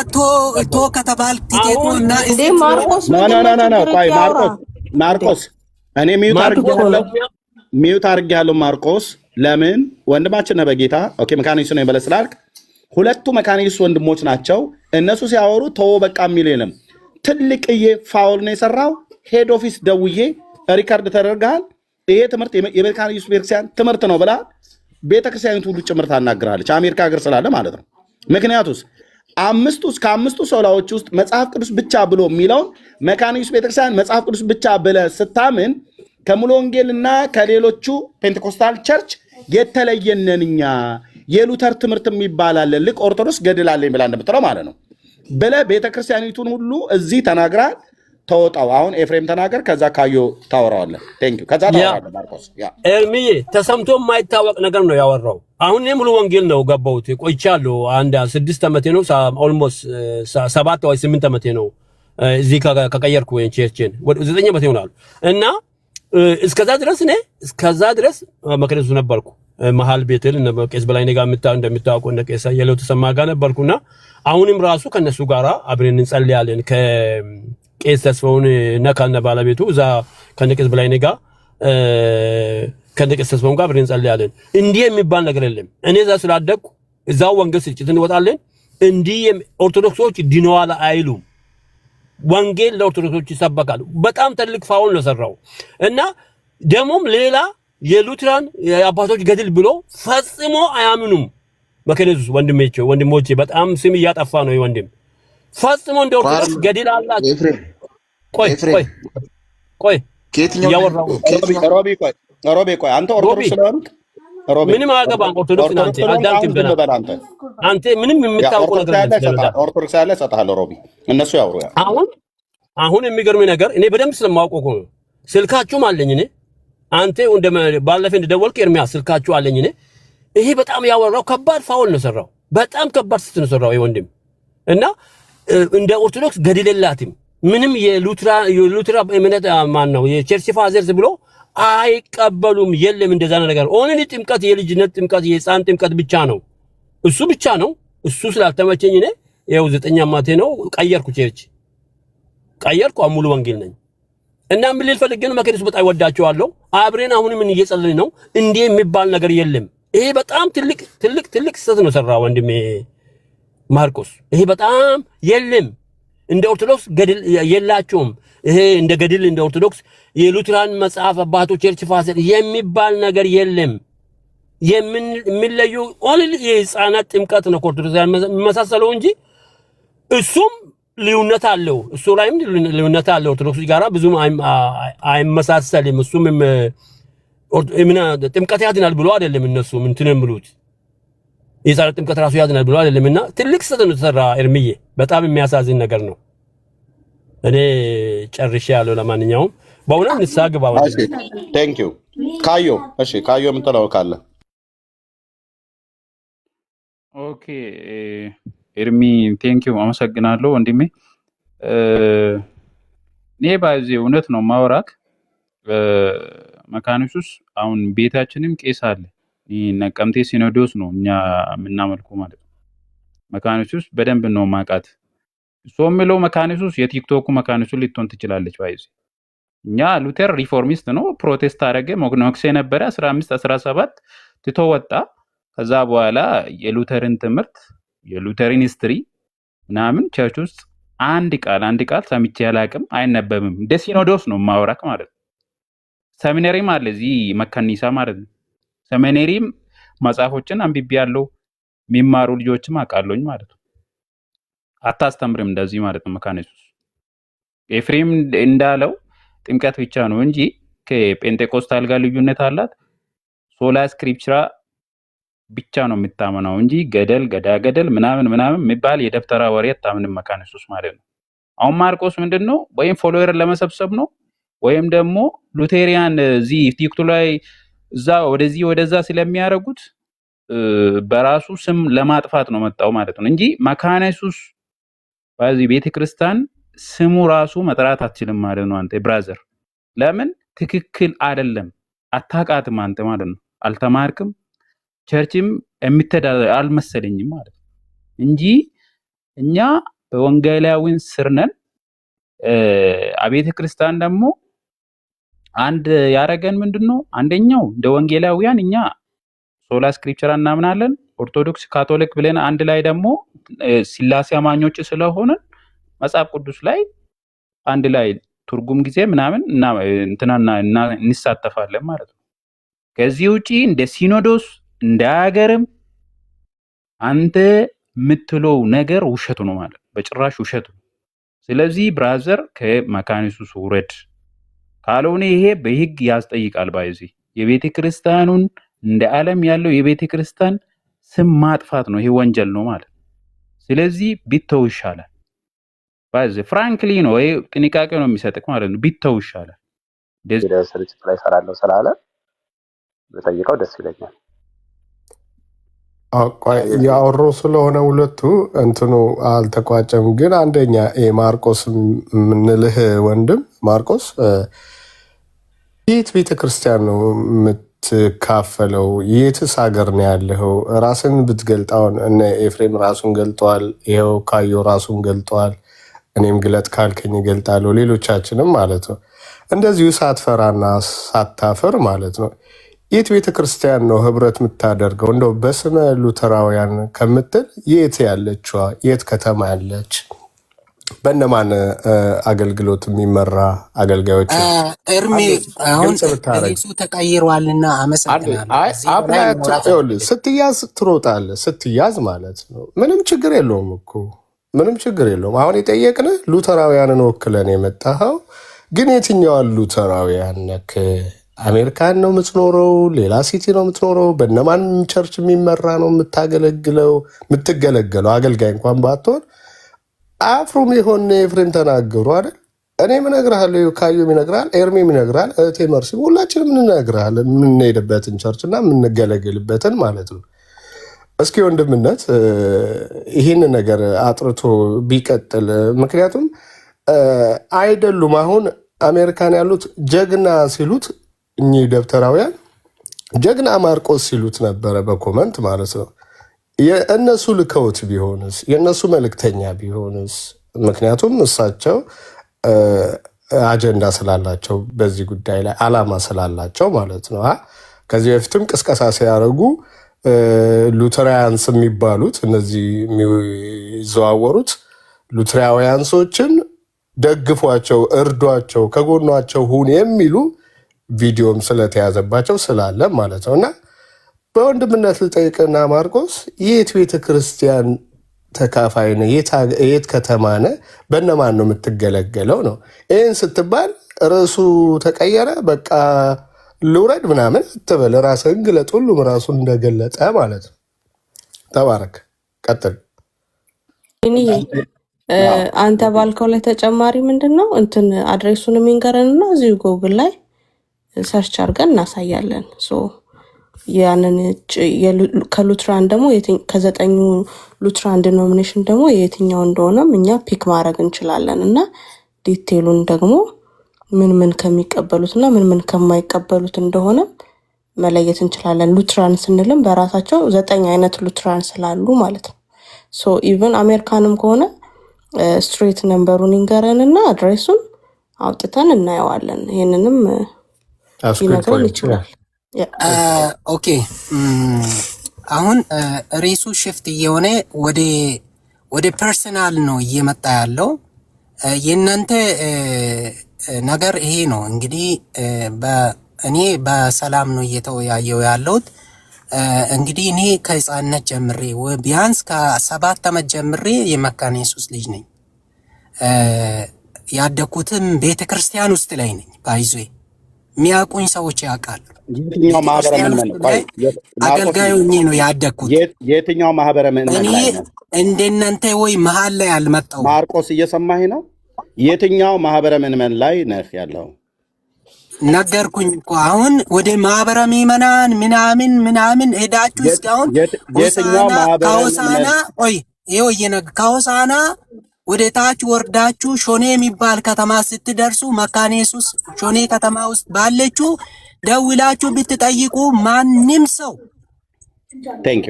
ቶ ከተባል ቲኬቱና እንዴ ማርቆስ ቆይ ማርቆስ እኔ ሚዩት አድርጌያለሁ። ማርቆስ ለምን ወንድማችን ነው በጌታ ኦኬ። መካነ ኢየሱስ ነው የበለስ ስላልክ ሁለቱ መካነ ኢየሱስ ወንድሞች ናቸው። እነሱ ሲያወሩ ተው በቃ የሚል የለም። ትልቅዬ ፋውል ነው የሰራው። ሄድ ኦፊስ ደውዬ ሪካርድ ተደርጋል፣ ይሄ ትምህርት የመካነ ኢየሱስ ቤተክርስቲያን ትምህርት ነው ብላ ቤተክርስቲያኒቱ ሁሉ ጭምር ታናግራለች። አሜሪካ ሀገር ስላለ ማለት ነው። ምክንያቱስ ከአምስቱ ሶላዎች ውስጥ መጽሐፍ ቅዱስ ብቻ ብሎ የሚለውን መካነ ኢየሱስ ቤተክርስቲያን መጽሐፍ ቅዱስ ብቻ ብለ ስታምን ከሙሉ ወንጌልና ከሌሎቹ ፔንቴኮስታል ቸርች የተለየነን እኛ የሉተር ትምህርት የሚባል አለ፣ ልክ ኦርቶዶክስ ገድላለኝ ብላ እንደምትለው ማለት ነው ብለ ቤተክርስቲያኒቱን ሁሉ እዚህ ተናግራል። ተወጣው አሁን ኤፍሬም ተናገር፣ ከዛ ካዮ ታወራዋለህ። ቴንኪው። ከዛ ታወራለህ ማርቆስ። ኤርሚዬ ተሰምቶ የማይታወቅ ነገር ነው ያወራው። አሁን እኔ ሙሉ ወንጌል ነው ገባሁት፣ ቆይቻለሁ። አንድ 6 ዓመቴ ነው፣ ኦልሞስት 7 ወይ 8 ዓመቴ ነው እዚህ ከቀየርኩ ቸርችን 9 ዓመቴ ይሆናል። እና እስከዛ ድረስ መካነ ኢየሱስ ነበርኩ። መሃል ቤትል እነ ቄስ በላይኔ ጋር እንደምታውቁ እነ ቄስ የለው ተሰማ ጋር ነበርኩና አሁንም ራሱ ከነሱ ጋራ አብረን እንጸልያለን። ከቄስ ተስፋውን እና ከነ ባለቤቱ እዛ ከነ ቄስ በላይኔ ጋር ከነ ቄስ ተስፋውን ጋር አብረን እንጸልያለን። እንዲህ የሚባል ነገር የለም። እኔ እዛ ስላደግኩ እዛው ወንጌል ስርጭት እንወጣለን። እንዲህ ኦርቶዶክሶች ድነዋል አይሉም። ወንጌል ለኦርቶዶክሶች ይሰበካል። በጣም ትልቅ ፋውል ነው ሰራው እና ደሞም ሌላ የሉትራን የአባቶች ገድል ብሎ ፈጽሞ አያምኑም። መካነ ኢየሱስ ወንድሞቼ በጣም ስም እያጠፋ ነው። ወንድም ፈጽሞ እንደ ኦርቶዶክስ ገድል አላችሁ። ቆይ ያወራው ሮቢ አንተ ኦርቶዶክስ ስለሆንክ ምንም አያገባም። ኦርቶዶክስ ናንተ አዳምጥ ብለህ አንተ ምንም የምታውቀው ነገር የለም። ኦርቶዶክስ ያለ ሰጣለሁ ሮቢ እነሱ ያወሩ። አሁን የሚገርም ነገር እኔ በደንብ ስለማውቀው ነው። ስልካችሁም አለኝ እኔ አንተ ባለፈ እንደደወልክ ኤርሚያስ ስልካችሁ አለኝ እኔ። ይሄ በጣም ያወራው ከባድ ፋውል ነው ሰራው። በጣም ከባድ ስህተት ነው ሰራው ወንድም እና እንደ ኦርቶዶክስ ገድል የላትም ምንም የሉትራ እምነት ማን ነው የቸርች ፋዘርስ ብሎ አይቀበሉም። የለም እንደዛ ነገር። ኦንሊ ጥምቀት የልጅነት ጥምቀት የሕፃን ጥምቀት ብቻ ነው። እሱ ብቻ ነው። እሱ ስላልተመቸኝ እኔ ይኸው 9 ዓመቴ ነው ቀየርኩ፣ ቸርች ቀየርኩ። ሙሉ ወንጌል ነኝ እና ምን ልል ፈልጌ ነው መካነ ኢየሱስ በጣም ወዳቸዋለሁ። አብረን አሁን ምን እየጸለይን ነው። እንዲህ የሚባል ነገር የለም። ይሄ በጣም ትልቅ ስህተት ነው ሰራ ወንድሜ ማርቆስ። ይሄ በጣም የለም። እንደ ኦርቶዶክስ ገድል የላቸውም። ይሄ እንደ ገድል እንደ ኦርቶዶክስ የሉትራን መጽሐፍ አባቶች ቸርች ፋዘር የሚባል ነገር የለም። የሚለዩ ኦንሊ የህፃናት ጥምቀት ነው ከኦርቶዶክስ የሚመሳሰለው እንጂ እሱም ልዩነት አለው። እሱ ላይም ልዩነት አለው። ኦርቶዶክስ ጋራ ብዙም አይመሳሰልም። እሱም ጥምቀት ያድናል ብሎ አይደለም እነሱም እንትን የሚሉት የህፃናት ጥምቀት ራሱ ያድናል ብሎ አይደለምና ትልቅ ስህተት ነው የተሰራ። ኤርምዬ በጣም የሚያሳዝን ነገር ነው። እኔ ጨርሼ ያለው ለማንኛውም በእውነት ንስሐ ግባ። ቴንክ ዩ ካዮ። እሺ ካዮ የምትለው ካለ ኦኬ። ኤርሚ ቴንክ ዩ አመሰግናለሁ ወንድሜ። እኔ ባይዜ እውነት ነው ማውራክ መካነ ኢየሱስ አሁን ቤታችንም ቄስ አለ። ነቀምቴ ሲኖዶስ ነው እኛ የምናመልከው ማለት ነው። መካነ ኢየሱስ በደንብ ነው ማቃት። እሱ የሚለው መካነ ኢየሱስ የቲክቶኩ መካነ ኢየሱስ ልትሆን ትችላለች። ባይዜ እኛ ሉተር ሪፎርሚስት ነው፣ ፕሮቴስት አደረገ፣ ሞግኖክስ የነበረ 15 17 ትቶ ወጣ። ከዛ በኋላ የሉተርን ትምህርት የሉተርን ሂስትሪ ምናምን ቸርች ውስጥ አንድ ቃል ሰምቼ አላቅም፣ አይነበብም። እንደ ሲኖዶስ ነው ማወራክ ማለት ነው። ሰሚናሪም አለ እዚህ መካኒሳ ማለት ነው። ሰሚናሪም መጽሐፎችን አንብቤ ያለው የሚማሩ ልጆችም አውቃለሁኝ ማለት ነው። አታስተምርም እንደዚህ ማለት ነው መካነ ኢየሱስ። ኤፍሬም እንዳለው ጥምቀት ብቻ ነው እንጂ ከጴንጤቆስታል ጋር ልዩነት አላት። ሶላ ስክሪፕቸራ ብቻ ነው የምታመናው እንጂ ገደል ምናምን የሚባል የደብተራ ወሬ አታምንም መካነ ኢየሱስ ማለት ነው። አሁን ማርቆስ ምንድነው ወይም ፎሎወር ለመሰብሰብ ነው ወይም ደግሞ ሉቴሪያን እዚህ ቲክቶክ ላይ እዛ ወደዚህ ወደዛ ስለሚያደርጉት በራሱ ስም ለማጥፋት ነው መጣው ማለት ነው እንጂ መካነ ኢየሱስ በዚህ ቤተክርስቲያን ስሙ ራሱ መጥራት አትችልም ማለት ነው። አንተ ብራዘር ለምን ትክክል አይደለም፣ አታቃትም አንተ ማለት ነው። አልተማርክም፣ ቸርችም የምትተዳደር አልመሰለኝም ማለት ነው እንጂ እኛ በወንጌላዊን ስር ነን። አቤተ ክርስቲያን ደግሞ አንድ ያረገን ምንድነው? አንደኛው እንደ ወንጌላውያን እኛ ሶላ ስክሪፕቸር እናምናለን። ኦርቶዶክስ ካቶሊክ ብለን አንድ ላይ ደግሞ ሲላሴ አማኞች ስለሆነ መጽሐፍ ቅዱስ ላይ አንድ ላይ ትርጉም ጊዜ ምናምን እና እንሳተፋለን ማለት ነው። ከዚህ ውጪ እንደ ሲኖዶስ እንደ ሀገርም አንተ የምትለው ነገር ውሸት ነው ማለት በጭራሽ ውሸት ነው። ስለዚህ ብራዘር ከመካነ ኢየሱስ ውረድ፣ ካልሆነ ይሄ በህግ ያስጠይቃል። ባይዚ የቤተ ክርስቲያኑን እንደ ዓለም ያለው የቤተ ክርስቲያን ስም ማጥፋት ነው፣ ይሄ ወንጀል ነው ማለት። ስለዚህ ቢተው ይሻላል። ባይዚ ፍራንክሊ ነው፣ ይሄ ጥንቃቄ ነው የሚሰጥክ ማለት ነው። ቢተው ይሻላል። ስርጭት ላይ እሰራለሁ ስላለ በጠይቀው ደስ ይለኛል። ያወሩ ስለሆነ ሁለቱ እንትኑ አልተቋጨም። ግን አንደኛ ማርቆስ የምንልህ ወንድም ማርቆስ የት ቤተክርስቲያን ነው የምትካፈለው? የትስ ሀገር ነው ያለኸው? ራስን ብትገልጣውን እነ ኤፍሬም ራሱን ገልጠዋል። ይኸው ካዮ ራሱን ገልጠዋል። እኔም ግለጥ ካልከኝ እገልጣለሁ። ሌሎቻችንም ማለት ነው እንደዚሁ ሳትፈራና ሳታፍር ማለት ነው። የት ቤተክርስቲያን ነው ህብረት የምታደርገው? እንደው በስመ ሉተራውያን ከምትል የት ያለችዋ? የት ከተማ ያለች? በእነማን አገልግሎት የሚመራ አገልጋዮች? እርሜ አሁን ሱ ተቀይሯልና አመሰግናለሁ። ስትያዝ ትሮጣለህ። ስትያዝ ማለት ነው ምንም ችግር የለውም እኮ ምንም ችግር የለውም። አሁን የጠየቅንህ ሉተራውያንን ወክለን የመጣኸው ግን የትኛዋን ሉተራውያን ነክ? አሜሪካን ነው የምትኖረው? ሌላ ሲቲ ነው የምትኖረው? በእነማን ቸርች የሚመራ ነው የምታገለግለው? አገልጋይ እንኳን ባትሆን አፍሩም የሆነ ኤፍሬም ተናገሩ አይደል? እኔም እነግርሃለሁ፣ ካዮም ይነግራል፣ ኤርሜም ይነግራል፣ እህቴ መርሲ፣ ሁላችንም እንነግርሃለን የምንሄድበትን ቸርች እና የምንገለግልበትን ማለት ነው። እስኪ ወንድምነት ይህን ነገር አጥርቶ ቢቀጥል። ምክንያቱም አይደሉም አሁን አሜሪካን ያሉት ጀግና ሲሉት እኚህ ደብተራውያን ጀግና ማርቆስ ሲሉት ነበረ በኮመንት ማለት ነው። የእነሱ ልከውት ቢሆንስ? የእነሱ መልእክተኛ ቢሆንስ? ምክንያቱም እሳቸው አጀንዳ ስላላቸው በዚህ ጉዳይ ላይ አላማ ስላላቸው ማለት ነው። ከዚህ በፊትም ቅስቀሳ ሲያደርጉ ሉተራያንስ የሚባሉት እነዚህ የሚዘዋወሩት ሉትራውያን ሰዎችን ደግፏቸው፣ እርዷቸው፣ ከጎኗቸው ሁን የሚሉ ቪዲዮም ስለተያዘባቸው ስላለ ማለት ነው። እና በወንድምነት ልጠይቅና ማርቆስ የት ቤተክርስቲያን ተካፋይ ነህ? የት ከተማ ነህ? በእነማን ነው የምትገለገለው ነው? ይህን ስትባል ርዕሱ ተቀየረ፣ በቃ ልውረድ ምናምን አትበል። ራስህን ግለጥ። ሁሉም ራሱን እንደገለጠ ማለት ነው። ተባረክ፣ ቀጥል። አንተ ባልከው ላይ ተጨማሪ ምንድን ነው እንትን አድሬሱን የሚንገረንና እዚሁ ጎግል ላይ ሰርች አድርገን እናሳያለን። ያንን ከሉትራን ደግሞ ከ9 ሉትራን ዲኖሚኔሽን ደግሞ የትኛው እንደሆነም እኛ ፒክ ማድረግ እንችላለን እና ዲቴሉን ደግሞ ምን ከሚቀበሉትና ምን ከማይቀበሉት እንደሆነ መለየት እንችላለን። ሉትራን ስንልም በራሳቸው 9 አይነት ሉትራን ስላሉ ማለት ነው። ኢቨን አሜሪካንም ከሆነ ስትሬት ነምበሩን ይንገረንና አድሬሱን አውጥተን እናየዋለን። ይህንንም ሊነግረን ይችላል። ኦኬ አሁን ሬሱ ሽፍት እየሆነ ወደ ፐርሰናል ነው እየመጣ ያለው። የእናንተ ነገር ይሄ ነው እንግዲህ። እኔ በሰላም ነው እየተወያየው ያለሁት። እንግዲህ እኔ ከህፃንነት ጀምሬ ቢያንስ ከ7 ዓመት ጀምሬ የመካነ ኢየሱስ ልጅ ነኝ። ያደኩትም ቤተክርስቲያን ውስጥ ላይ ነኝ። ባይዞ የሚያውቁኝ ሰዎች ያውቃሉ። የትኛው ማህበረ ምዕመን ነው? አገልጋይ ሆኜ ነው ያደኩት። የትኛው ማህበረ ምዕመን ላይ ነው? እንደናንተ ወይ መሀል ላይ አልመጣሁም። ማርቆስ እየሰማኸኝ ነው? የትኛው ማህበረ ምዕመን ላይ ነህ ያለው? ነገርኩኝ እኮ አሁን ወደ ማህበረ ምዕመናን ምናምን ሄዳችሁ እስካሁን ከሆሳና ቆይ ይኸው ከሆሳና ወደ ታች ወርዳችሁ ሾኔ የሚባል ከተማ ስትደርሱ መካነ ኢየሱስ ሾኔ ከተማ ውስጥ ባለችው ደውላችሁ ብትጠይቁ ማንም ሰው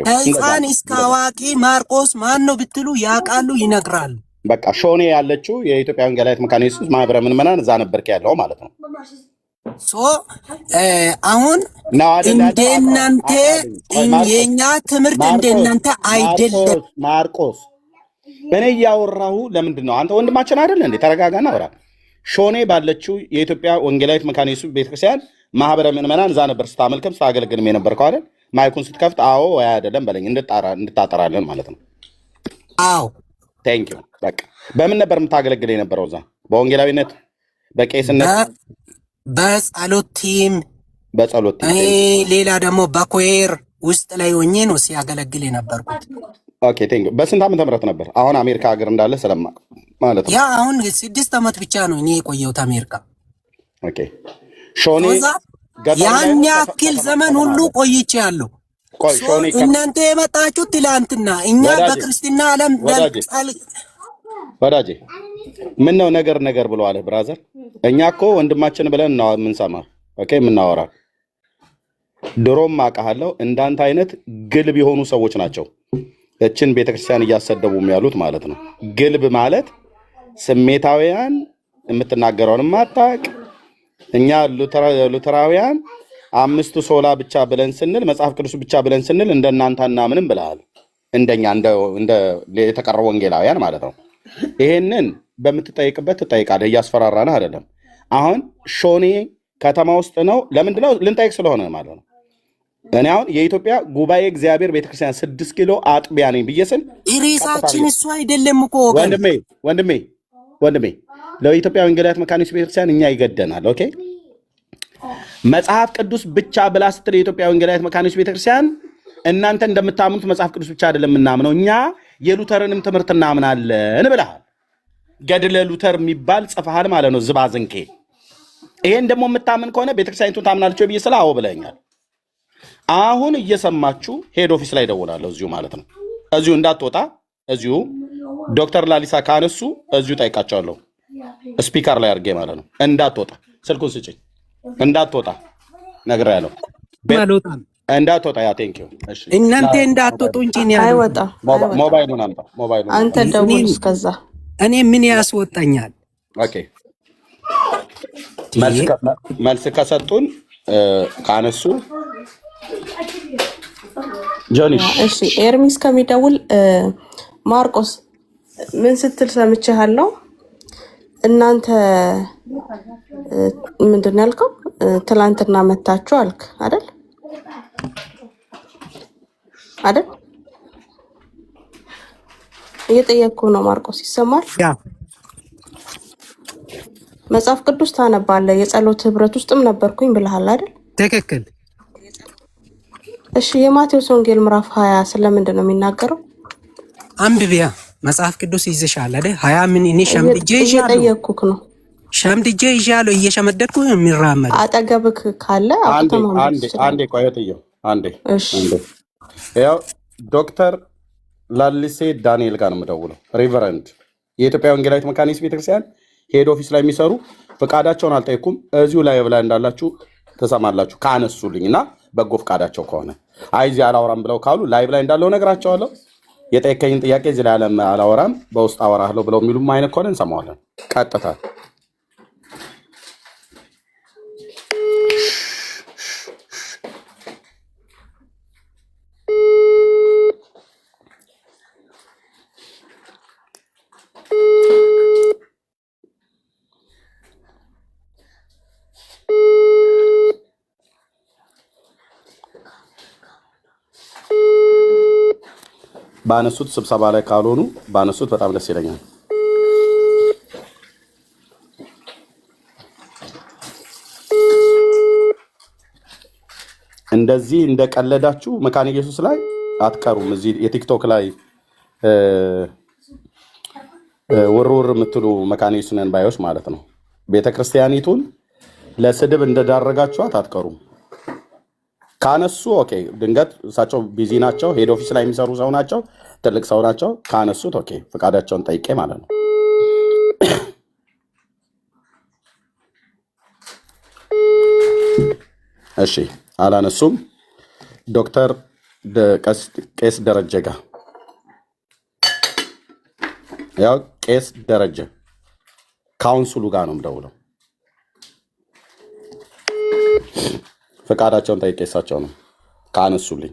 ከህፃን እስከ አዋቂ ማርቆስ ማን ነው ብትሉ ያውቃሉ፣ ይነግራሉ። በቃ ሾኔ ያለችው የኢትዮጵያ ወንጌላዊት መካነ ኢየሱስ ማህበረ ምዕመናን እዛ ነበርክ ያለው ማለት ነው። አሁን እንደናንተ የኛ ትምህርት እንደናንተ አይደለም። ማርቆስ እኔ እያወራሁ ለምንድን ነው? አንተ ወንድማችን አይደለ እንዴ? ተረጋጋና አውራ። ሾኔ ባለችው የኢትዮጵያ ወንጌላዊት መካነ ኢየሱስ ቤተክርስቲያን ማህበረ ምዕመናን እዛ ነበር ስታመልክም ስታገለግልም የነበርከው አይደል? ማይኩን ስትከፍት አዎ ወይ አይደለም በለኝ እንድታጠራለን ማለት ነው። አዎ ቴንክ ዩ። በቃ በምን ነበር የምታገለግል የነበረው እዛ? በወንጌላዊነት፣ በቄስነት፣ በጸሎት ቲም ሌላ ደግሞ በኮየር ውስጥ ላይ ሆኜ ነው ሲያገለግል የነበርኩት። ኦኬ ቴንክ ዩ። በስንት ዓመተ ምህረት ነበር? አሁን አሜሪካ ሀገር እንዳለ ስለማቅ ማለት ነው። ያ አሁን 6 ዓመት ብቻ ነው እኔ የቆየሁት አሜሪካ። ኦኬ ሾኔ ያን ያክል ዘመን ሁሉ ቆይቼ ያለው እናንተ የመጣችሁ ትላንትና፣ እኛ በክርስትና ዓለም ወዳጄ ምን ነው ነገር ብለዋል ብራዘር። እኛ እኮ ወንድማችን ብለን ነው የምንሰማ። ኦኬ የምናወራ ድሮም አውቃለሁ። እንዳንተ አይነት ግልብ የሆኑ ሰዎች ናቸው እችን ቤተክርስቲያን እያሰደቡም ያሉት ማለት ነው። ግልብ ማለት ስሜታውያን፣ የምትናገረውን ማታቅ። እኛ ሉተራውያን 5 ሶላ ብቻ ብለን ስንል መጽሐፍ ቅዱስ ብቻ ብለን ስንል እንደናንተና ምንም ብለሃል። እንደኛ እንደ የተቀረው ወንጌላውያን ማለት ነው። ይሄንን በምትጠይቅበት ትጠይቃለህ። እያስፈራራነህ አይደለም። አሁን ሾኔ ከተማ ውስጥ ነው። ለምንድነው? ልንጠይቅ ስለሆነ ማለት ነው። እኔ አሁን የኢትዮጵያ ጉባኤ እግዚአብሔር ቤተክርስቲያን 6 ኪሎ አጥቢያ ነኝ ብዬ ስል ሬሳችን እሱ አይደለም እኮ ወንድሜ ለኢትዮጵያ ወንጌላዊት መካነ ኢየሱስ ቤተክርስቲያን እኛ ይገደናል። ኦኬ መጽሐፍ ቅዱስ ብቻ ብላ ስትል የኢትዮጵያ ወንጌላዊት መካነ ኢየሱስ ቤተክርስቲያን እናንተ እንደምታምኑት መጽሐፍ ቅዱስ ብቻ አይደለም የምናምነው፣ እኛ የሉተርንም ትምህርት እናምናለን ብለሃል። ገድለ ሉተር የሚባል ጽፈሃል ማለት ነው። ዝባዝንኬ ይሄን ደግሞ የምታምን ከሆነ ቤተክርስቲያኒቱን ታምናለች ብዬ ስለ አዎ ብለኛል። አሁን እየሰማችሁ ሄድ ኦፊስ ላይ ደውላለሁ እዚሁ ማለት ነው። እዚሁ እንዳትወጣ፣ እዚሁ ዶክተር ላሊሳ ካነሱ እዚሁ ጠይቃቸዋለሁ። ስፒከር ላይ አድርጌ ማለት ነው። እንዳትወጣ፣ ስልኩን ስጭኝ። እንዳትወጣ ነግሬያለሁ። እንዳትወጣ። ያ ቴንክ ዩ። እሺ እናንተ እንዳትወጡ እንጂ ነው። አይወጣም። ሞባይሉን አምጣ። ሞባይሉን አንተ ደውል። እስከዛ እኔ ምን ያስወጣኛል? ኦኬ መልስ ከሰጡን ካነሱ ጆኒሽ። እሺ ኤርሚስ ከሚደውል ማርቆስ ምን ስትል ሰምቻለሁ? እናንተ ምንድን ነው ያልከው? ትላንትና መታችሁ አልክ አይደል? አይደል? እየጠየቅኩ ነው ማርቆስ፣ ይሰማል? ያ መጽሐፍ ቅዱስ ታነባለህ፣ የጸሎት ህብረት ውስጥም ነበርኩኝ ብለሃል አይደል? ትክክል። እሺ የማቴዎስ ወንጌል ምዕራፍ 20 ስለምንድን ነው የሚናገረው? አንብቢያ መጽሐፍ ቅዱስ ይዘሻል አይደል? 20 ምን እኔ ሸምድጄ ይዣለሁ። እየጠየቅኩህ ነው። ሸምድጄ ይዣለሁ፣ እየሸመደድኩ የሚራመድ አጠገብክ ካለ አንዴ ቆየትየው አንዴ እሺ ያው ዶክተር ላሊሴ ዳንኤል ጋር ነው የምደውለው። ሪቨረንድ የኢትዮጵያ ወንጌላዊት መካኒስት ቤተክርስቲያን ሄድ ኦፊስ ላይ የሚሰሩ ፈቃዳቸውን አልጠየኩም። እዚሁ ላይ ብላ እንዳላችሁ ተሰማላችሁ ካነሱልኝ እና በጎ ፈቃዳቸው ከሆነ አይ እዚህ አላወራም ብለው ካሉ ላይቭ ላይ እንዳለው ነግራቸዋለሁ። የጠየቀኝን ጥያቄ እዚህ ላይ አላወራም በውስጥ አወራለሁ ብለው የሚሉም አይነት ከሆነ እንሰማዋለን። ቀጥታ ባነሱት ስብሰባ ላይ ካልሆኑ ባነሱት በጣም ደስ ይለኛል። እንደዚህ እንደቀለዳችሁ መካነ ኢየሱስ ላይ አትቀሩም። እዚህ የቲክቶክ ላይ ውርውር የምትሉ መካነ ኢየሱስ ነን ባዮች ማለት ነው። ቤተክርስቲያኒቱን ለስድብ እንደዳረጋችኋት አትቀሩም። ካነሱ ኦኬ፣ ድንገት እሳቸው ቢዚ ናቸው፣ ሄድ ኦፊስ ላይ የሚሰሩ ሰው ናቸው፣ ትልቅ ሰው ናቸው። ካነሱት ኦኬ፣ ፈቃዳቸውን ጠይቄ ማለት ነው። እሺ፣ አላነሱም። ዶክተር ቄስ ደረጀ ጋር ያው ቄስ ደረጀ ካውንስሉ ጋር ነው የምደውለው። ፈቃዳቸውን ጠይቄ እሳቸው ነው ካነሱልኝ።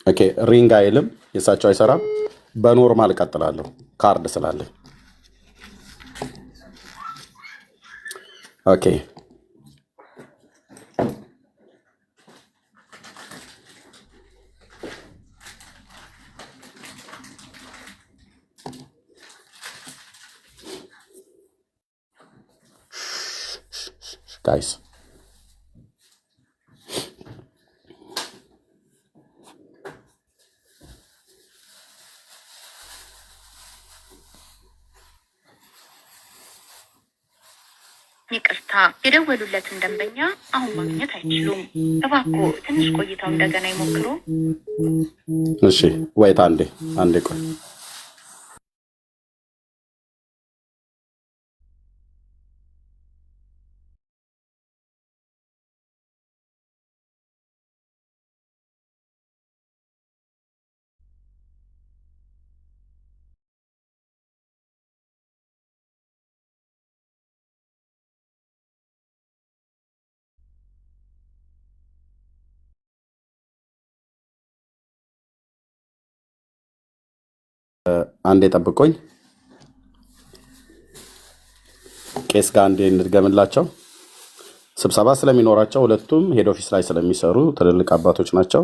ኦኬ ሪንግ አይልም፣ የእሳቸው አይሰራም። በኖርማል እቀጥላለሁ ካርድ ስላለ። ኦኬ ጋይስ ይቅርታ፣ የደወሉለትን ደንበኛ አሁን ማግኘት አይችሉም። እባክዎ ትንሽ ቆይተው እንደገና ይሞክሩ። እሺ ወይት አንዴ ቆይ። አንዴ ጠብቆኝ ቄስ ጋር አንዴ እንድገምላቸው። ስብሰባ ስለሚኖራቸው ሁለቱም ሄድ ኦፊስ ላይ ስለሚሰሩ ትልልቅ አባቶች ናቸው፣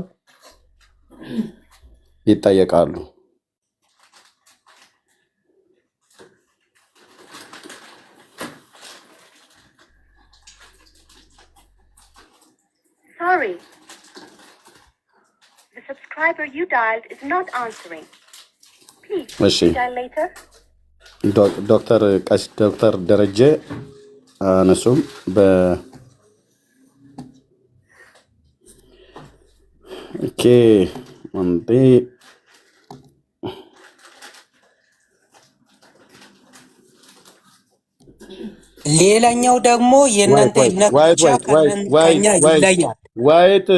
ይጠየቃሉ። Sorry. The subscriber you dialed is not answering. እሺ ዶክተር ደረጀ አነሱም ኦኬ አንዴ ሌላኛው ደግሞ የእናንተ እምነት ብቻ ከኛ ይለያል። ወይት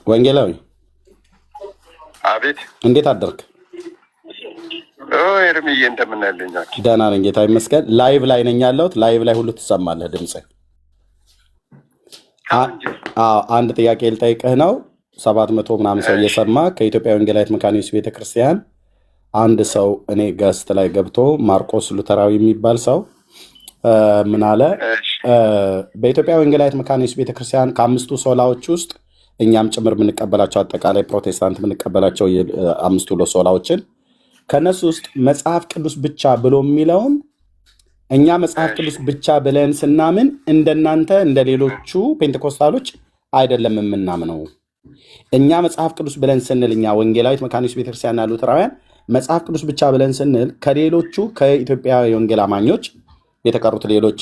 ወንጌላዊ አቤት። እንዴት አደርክ? ኤርምዬ እንደምናለኝ? ደህና ነኝ ጌታ ይመስገን። ላይቭ ላይ ነኝ ያለሁት። ላይቭ ላይ ሁሉ ትሰማለህ ድምጽ። አንድ ጥያቄ ልጠይቅህ ነው። 700 ምናምን ሰው እየሰማ ከኢትዮጵያ ወንጌላዊት መካነ ኢየሱስ ቤተክርስቲያን አንድ ሰው እኔ ገስት ላይ ገብቶ ማርቆስ ሉተራዊ የሚባል ሰው ምን አለ? በኢትዮጵያ ወንጌላዊት መካነ ኢየሱስ ቤተክርስቲያን ከአምስቱ ሶላዎች ውስጥ እኛም ጭምር የምንቀበላቸው አጠቃላይ ፕሮቴስታንት የምንቀበላቸው 5 ሶላዎችን ከነሱ ውስጥ መጽሐፍ ቅዱስ ብቻ ብሎ የሚለውን እኛ መጽሐፍ ቅዱስ ብቻ ብለን ስናምን እንደናንተ እንደ ሌሎቹ ፔንቴኮስታሎች አይደለም የምናምነው። እኛ መጽሐፍ ቅዱስ ብለን ስንል እኛ ወንጌላዊት መካነ ኢየሱስ ቤተክርስቲያንና ሉተራውያን መጽሐፍ ቅዱስ ብቻ ብለን ስንል ከሌሎቹ ከኢትዮጵያ የወንጌል አማኞች የተቀሩት ሌሎች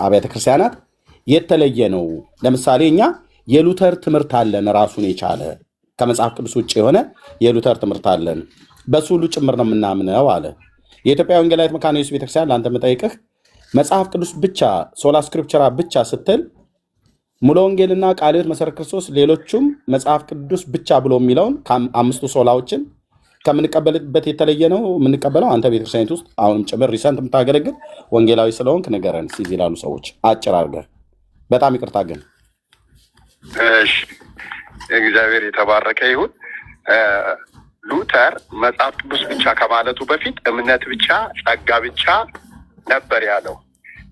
አብያተ ክርስቲያናት የተለየ ነው። ለምሳሌ እኛ የሉተር ትምህርት አለን፣ ራሱን የቻለ ከመጽሐፍ ቅዱስ ውጭ የሆነ የሉተር ትምህርት አለን። በሱ ሁሉ ጭምር ነው የምናምነው አለ። የኢትዮጵያ ወንጌላዊት መካነ ኢየሱስ ቤተክርስቲያን ለአንተ የምጠይቅህ መጽሐፍ ቅዱስ ብቻ ሶላ ስክሪፕቸራ ብቻ ስትል ሙሉ ወንጌልና ቃለ ሕይወት መሰረት ክርስቶስ ሌሎቹም መጽሐፍ ቅዱስ ብቻ ብሎ የሚለውን 5 ሶላዎችን ከምንቀበልበት የተለየ ነው የምንቀበለው። አንተ ቤተክርስቲያኒት ውስጥ አሁንም ጭምር ሪሰንት የምታገለግል ወንጌላዊ ስለሆንክ ንገረን ሲዝ ይላሉ ሰዎች አጭር አድርገህ። በጣም ይቅርታ ግን እሺ፣ እግዚአብሔር የተባረከ ይሁን። ሉተር መጽሐፍ ቅዱስ ብቻ ከማለቱ በፊት እምነት ብቻ ጸጋ ብቻ ነበር ያለው።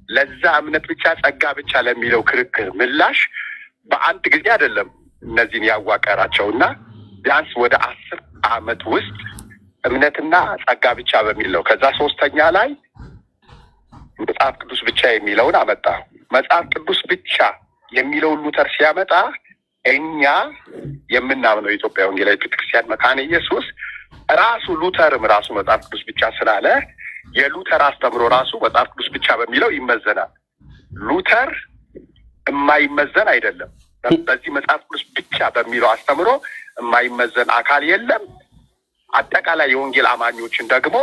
ለዛ እምነት ብቻ ጸጋ ብቻ ለሚለው ክርክር ምላሽ በአንድ ጊዜ አይደለም እነዚህን ያዋቀራቸውና ቢያንስ ወደ 10 ዓመት ውስጥ እምነትና ጸጋ ብቻ በሚል ነው። ከዛ 3ኛ ላይ መጽሐፍ ቅዱስ ብቻ የሚለውን አመጣ። መጽሐፍ ቅዱስ ብቻ የሚለውን ሉተር ሲያመጣ እኛ የምናምነው የኢትዮጵያ ወንጌላዊት ቤተክርስቲያን መካነ ኢየሱስ ራሱ ሉተርም ራሱ መጽሐፍ ቅዱስ ብቻ ስላለ የሉተር አስተምሮ ራሱ መጽሐፍ ቅዱስ ብቻ በሚለው ይመዘናል። ሉተር የማይመዘን አይደለም። በዚህ መጽሐፍ ቅዱስ ብቻ በሚለው አስተምሮ የማይመዘን አካል የለም። አጠቃላይ የወንጌል አማኞችን ደግሞ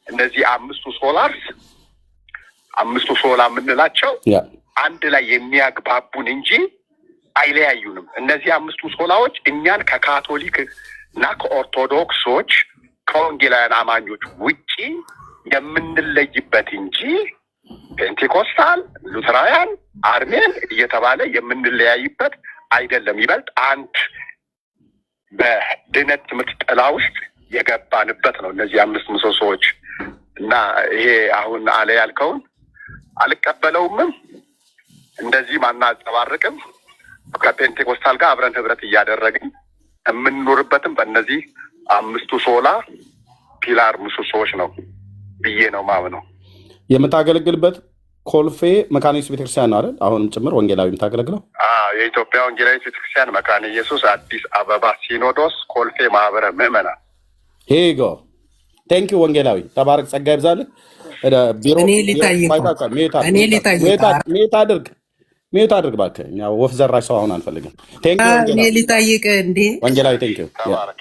እነዚህ 5 ሶላርስ 5 ሶላ የምንላቸው አንድ ላይ የሚያግባቡን እንጂ አይለያዩንም። እነዚህ 5 ሶላዎች እኛን ከካቶሊክ እና ከኦርቶዶክሶች ከወንጌላውያን አማኞች ውጪ የምንለይበት እንጂ ፔንቴኮስታል፣ ሉተራውያን፣ አርሜን እየተባለ የምንለያይበት አይደለም። ይበልጥ አንድ በድነት ትምህርት ጥላ ውስጥ የገባንበት ነው እነዚህ 5 ምሰሶዎች እና ይሄ አሁን አለ ያልከውን አልቀበለውምም፣ እንደዚህ ማናንጸባርቅም። ከፔንቴኮስታል ጋር አብረን ህብረት እያደረግን የምንኖርበትም በእነዚህ 5 ሶላ ፒላር ምሰሶዎች ነው ብዬ ነው ማምነው። የምታገለግልበት ኮልፌ መካነ ኢየሱስ ቤተክርስቲያን ነው አይደል? አሁንም ጭምር ወንጌላዊ የምታገለግለው? የኢትዮጵያ ወንጌላዊት ቤተክርስቲያን መካነ ኢየሱስ አዲስ አበባ ሲኖዶስ ኮልፌ ማህበረ ምዕመናን። ሄጎ ቴንክ ዩ ወንጌላዊ ተባረክ፣ ጸጋ ይብዛልህ። ሚዩት አድርግ እባክህ። እኛ ወፍ ዘራሽ ሰው አሁን አንፈልግም። እኔ ሊጠይቅ እንዴ ወንጌላዊ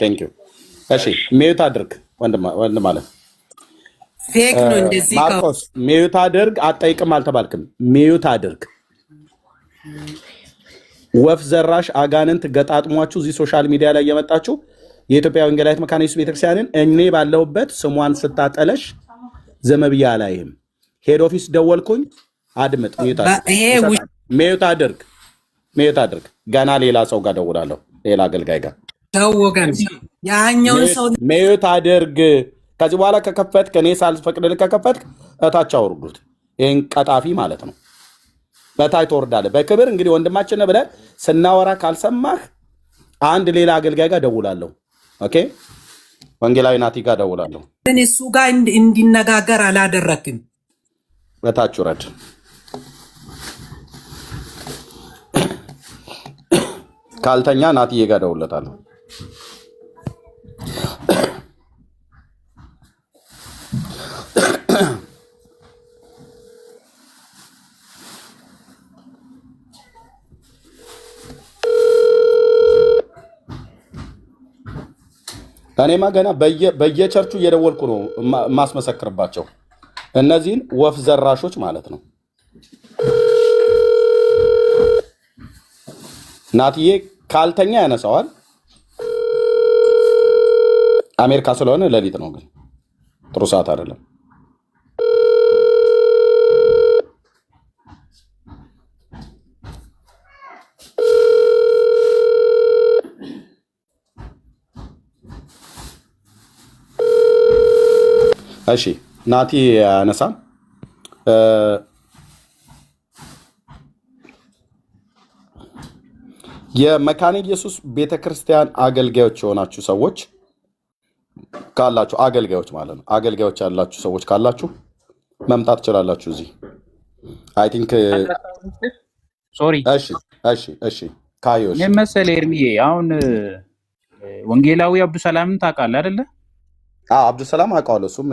ቴንክ ዩ። እሺ ሚዩት አድርግ ወንድም አለ ፌክ ነው እንደዚህ ማርቆስ ሚዩት አድርግ። አትጠይቅም አልተባልክም። ሚዩት አድርግ። ወፍ ዘራሽ አጋንንት ገጣጥሟችሁ እዚህ ሶሻል ሚዲያ ላይ የመጣችሁ የኢትዮጵያ ወንጌላዊት መካነ ኢየሱስ ቤተክርስቲያንን እኔ ባለሁበት ስሟን ስታጠለሽ ዝም ብዬ አላይም። ሄድ ኦፊስ ደወልኩኝ። አድምጥ። ሚዩት አድርግ። ገና ሌላ ሰው ጋር ደውላለሁ፣ ሌላ አገልጋይ ጋር ወገን ያኛውን ሰው ሚዩት አድርግ። ከዚህ በኋላ ከከፈትክ እኔ ሳልፈቅድልህ ከከፈትክ እታች አውርዱት። ይህን ቀጣፊ ማለት ነው። በታይ ትወርዳለህ። በክብር እንግዲህ ወንድማችን ነህ ብለህ ስናወራ ካልሰማህ አንድ ሌላ አገልጋይ ጋር ደውላለሁ። ኦኬ፣ ወንጌላዊ ናቲ ጋር ደውላለሁ። እሱ ጋር እንዲነጋገር አላደረክም። በታች ውረድ። ካልተኛ ናቲዬ ጋር ደውለታለሁ። እኔማ ገና በየቸርቹ እየደወልኩ ነው የማስመሰክርባቸው። እነዚህን ወፍ ዘራሾች ማለት ነው። ናትዬ ካልተኛ ያነሳዋል። አሜሪካ ስለሆነ ሌሊት ነው፣ ግን ጥሩ ሰዓት አይደለም። እሺ ናቲ ያነሳም። የመካነ ኢየሱስ ቤተክርስቲያን አገልጋዮች የሆናችሁ ሰዎች ካላችሁ፣ አገልጋዮች ማለት ነው፣ አገልጋዮች ያላችሁ ሰዎች ካላችሁ መምጣት ትችላላችሁ እዚህ። አይ ቲንክ ሶሪ። እሺ ካዮሽ ምን መሰለህ ኤርሚዬ፣ አሁን ወንጌላዊ አብዱሰላምን ታውቃለህ አይደለ? አብዱሰላም አውቀዋለሁ። እሱም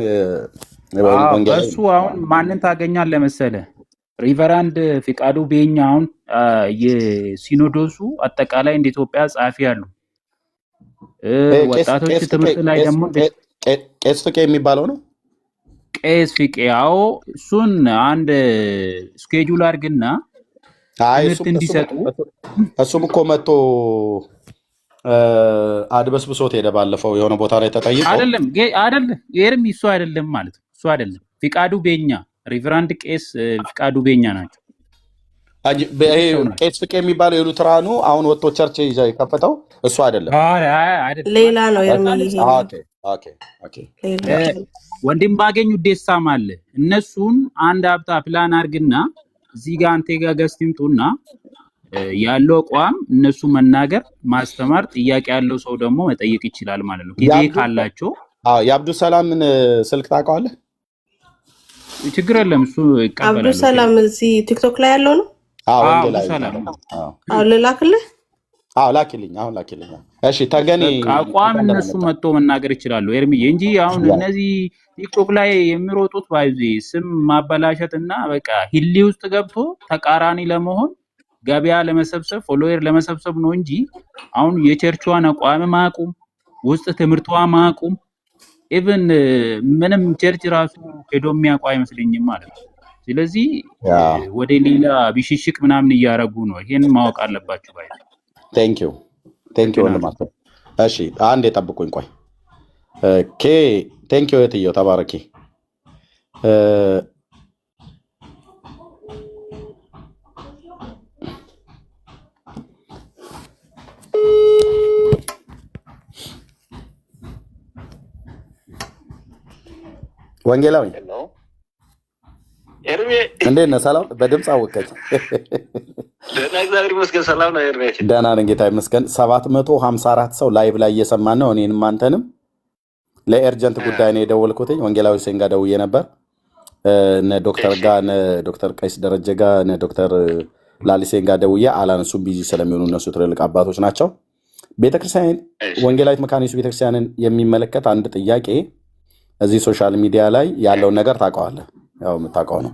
እሱ አሁን ማንን ታገኛለህ መሰለህ? ሪቨራንድ ፍቃዱ ቤኛ አሁን የሲኖዶሱ አጠቃላይ እንደ ኢትዮጵያ ጸሐፊ ያሉ ወጣቶች ትምህርት ላይ ደግሞ ቄስ ፍቄ የሚባለው ነው። ቄስ ፍቄ አዎ፣ እሱን አንድ ስኬጁል አድርግና ትምህርት እንዲሰጡ። እሱም እኮ መጥቶ አድበስብሶት ሄደ ባለፈው የሆነ ቦታ ላይ ተጠይቆ። አይደለም ኤርሚ፣ እሱ አይደለም ማለት ነው። እሱ አይደለም ፍቃዱ ቤኛ፣ ሪቨራንድ ቄስ ፍቃዱ ቤኛ ናቸው። ቄስ ፍቄ የሚባለው የሉትራኑ አሁን ወጥቶ ቸርች የከፈተው እሱ አይደለም፣ ሌላ ነው። ወንድም ባገኙ ደሳም አለ። እነሱን አንድ ሀብታ ፕላን አድርግና እዚህ ጋር አንተ ጋር ገስቲምጡና ያለው አቋም እነሱ መናገር ማስተማር፣ ጥያቄ ያለው ሰው ደግሞ መጠየቅ ይችላል ማለት ነው። ጊዜ ካላቸው የአብዱሰላምን ስልክ ታውቀዋለህ? ችግር የለም፣ እሱ ይቀበላል። አብዱሰላም እዚህ ቲክቶክ ላይ ያለው ነው። ልላክልህ? ላኪልኝ፣ አሁን ላኪልኝ። እሺ ተገኔ አቋም እነሱ መጥቶ መናገር ይችላሉ ኤርሚዬ፣ እንጂ አሁን እነዚህ ቲክቶክ ላይ የሚሮጡት ባይዚ ስም ማበላሸት እና በቃ ሂሊ ውስጥ ገብቶ ተቃራኒ ለመሆን ገበያ ለመሰብሰብ ፎሎዌር ለመሰብሰብ ነው እንጂ አሁን የቸርቿን አቋም ማቁም ውስጥ ትምህርቷ ማቁም ኢቭን ምንም ቸርች ራሱ ሄዶ የሚያውቁ አይመስልኝም ማለት ነው። ስለዚህ ወደ ሌላ ቢሽሽቅ ምናምን እያረጉ ነው። ይሄን ማወቅ አለባችሁ ባይ። ቴንክ ዩ ወንድማቸው። እሺ አንድ የጠብቁኝ፣ ቆይ ቴንክ ዩ እህትዬው፣ ተባረኪ። ወንጌላዊ እንዴት ነህ? ሰላም። በድምፅ አወቀች። ደህና እግዚአብሔር ይመስገን። ሰላም ነው ኤርሜ? ደህና ነን ጌታ ይመስገን። 754 ሰው ላይቭ ላይ እየሰማን ነው። እኔንም አንተንም ለኤርጀንት ጉዳይ ነው የደወልኩትኝ። ወንጌላዊ ሁሴን ጋር ደውዬ ነበር። እነ ዶክተር ጋር እነ ዶክተር ቀይስ ደረጀ ጋር እነ ዶክተር ላሊሴን ጋር ደውዬ አላነሱም፣ ቢዚ ስለሚሆኑ እነሱ ትልልቅ አባቶች ናቸው። ቤተክርስቲያን ወንጌላዊት መካነ ኢየሱስ ቤተክርስቲያንን የሚመለከት አንድ ጥያቄ እዚህ ሶሻል ሚዲያ ላይ ያለውን ነገር ታውቀዋለህ? ያው የምታውቀው ነው።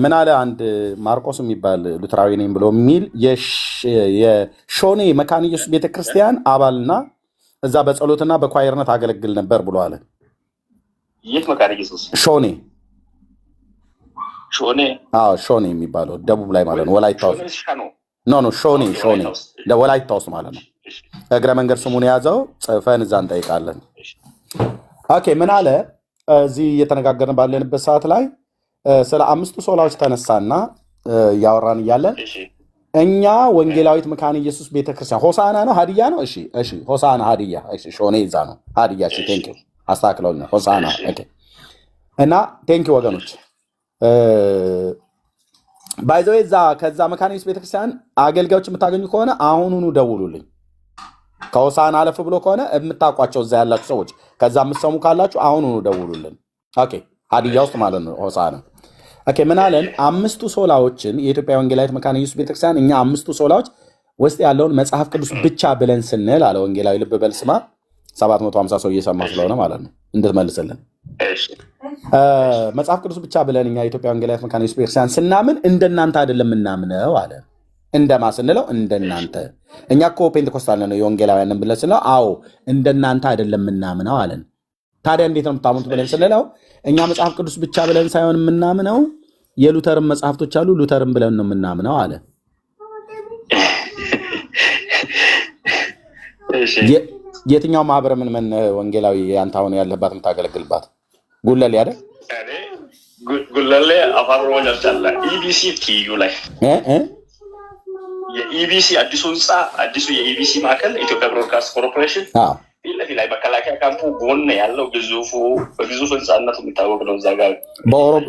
ምን አለ አንድ ማርቆስ የሚባል ሉትራዊ ነኝ ብሎ የሚል የሾኔ መካነ ኢየሱስ ቤተክርስቲያን አባልና እዛ በጸሎትና በኳየርነት አገለግል ነበር ብሎ አለ። የት መካነ ኢየሱስ? ሾኔ ሾኔ የሚባለው ደቡብ ላይ ማለት ነው። ወላይታ ውስጥ ሾኔ ወላይታ ውስጥ ማለት ነው። እግረ መንገድ ስሙን የያዘው ጽፈን እዛ እንጠይቃለን። ኦኬ ምን አለ? እዚህ እየተነጋገርን ባለንበት ሰዓት ላይ ስለ 5ቱ ሶላዎች ተነሳና እያወራን እያለን እኛ ወንጌላዊት መካነ ኢየሱስ ቤተክርስቲያን ሆሳና ነው ሀዲያ ነው? እሺ ሆሳና ሀዲያ። እሺ ሾኔ እዛ ነው ሀዲያ። እሺ ቴንክ ዩ አስተካክለውና ሆሳና። ኦኬ እና ቴንክ ዩ ወገኖች። ባይ ዘ ዌይ ከዛ መካነ ኢየሱስ ቤተክርስቲያን አገልጋዮች የምታገኙ ከሆነ አሁኑኑ ደውሉልኝ። ከሆሳና አለፍ ብሎ ከሆነ የምታውቋቸው እዛ ያላችሁ ሰዎች ከዛ የምትሰሙ ካላችሁ አሁኑኑ ደውሉልን። ኦኬ ሀዲያ ውስጥ ማለት ነው ሆሳና። ኦኬ ምን አለን? 5ቱ ሶላዎችን የኢትዮጵያ ወንጌላዊት መካነ ኢየሱስ ቤተክርስቲያን እኛ 5ቱ ሶላዎች ውስጥ ያለውን መጽሐፍ ቅዱስ ብቻ ብለን ስንል አለ ወንጌላዊ። ልብ በል ስማ፣ 750 ሰው እየሰማ ስለሆነ ማለት ነው እንድትመልስልን። መጽሐፍ ቅዱስ ብቻ ብለን እኛ የኢትዮጵያ ወንጌላዊት መካነ ኢየሱስ ቤተክርስቲያን ስናምን እንደናንተ አይደለም ምናምነው አለ። እንደማ ስንለው እንደናንተ። እኛ እኮ ፔንቴኮስታል ነው የወንጌላውያንን ብለን ስንለው አዎ እንደናንተ አይደለም ምናምነው አለን። ታዲያ እንዴት ነው የምታምኑት ብለን ስንለው እኛ መጽሐፍ ቅዱስ ብቻ ብለን ሳይሆን የምናምነው የሉተርን መጽሐፍቶች አሉ፣ ሉተርን ብለን ነው የምናምነው አለ። የትኛው ማህበረ ምን ወንጌላዊ አንተ አሁን ያለህባት የምታገለግልባት? ጉለሌ አይደል? ጉለሌ አፋር ኦሮሞ ቸርች አለ። ኢቢሲ ቲዩ ላይ የኢቢሲ አዲሱ የኢቢሲ ማዕከል ኢትዮጵያ ብሮድካስት ኮርፖሬሽን ፊት ለፊት ላይ መከላከያ ካምፑ ጎን ያለው ግዙፍ ህንፃነቱ የሚታወቅ ነው። እዛ ጋር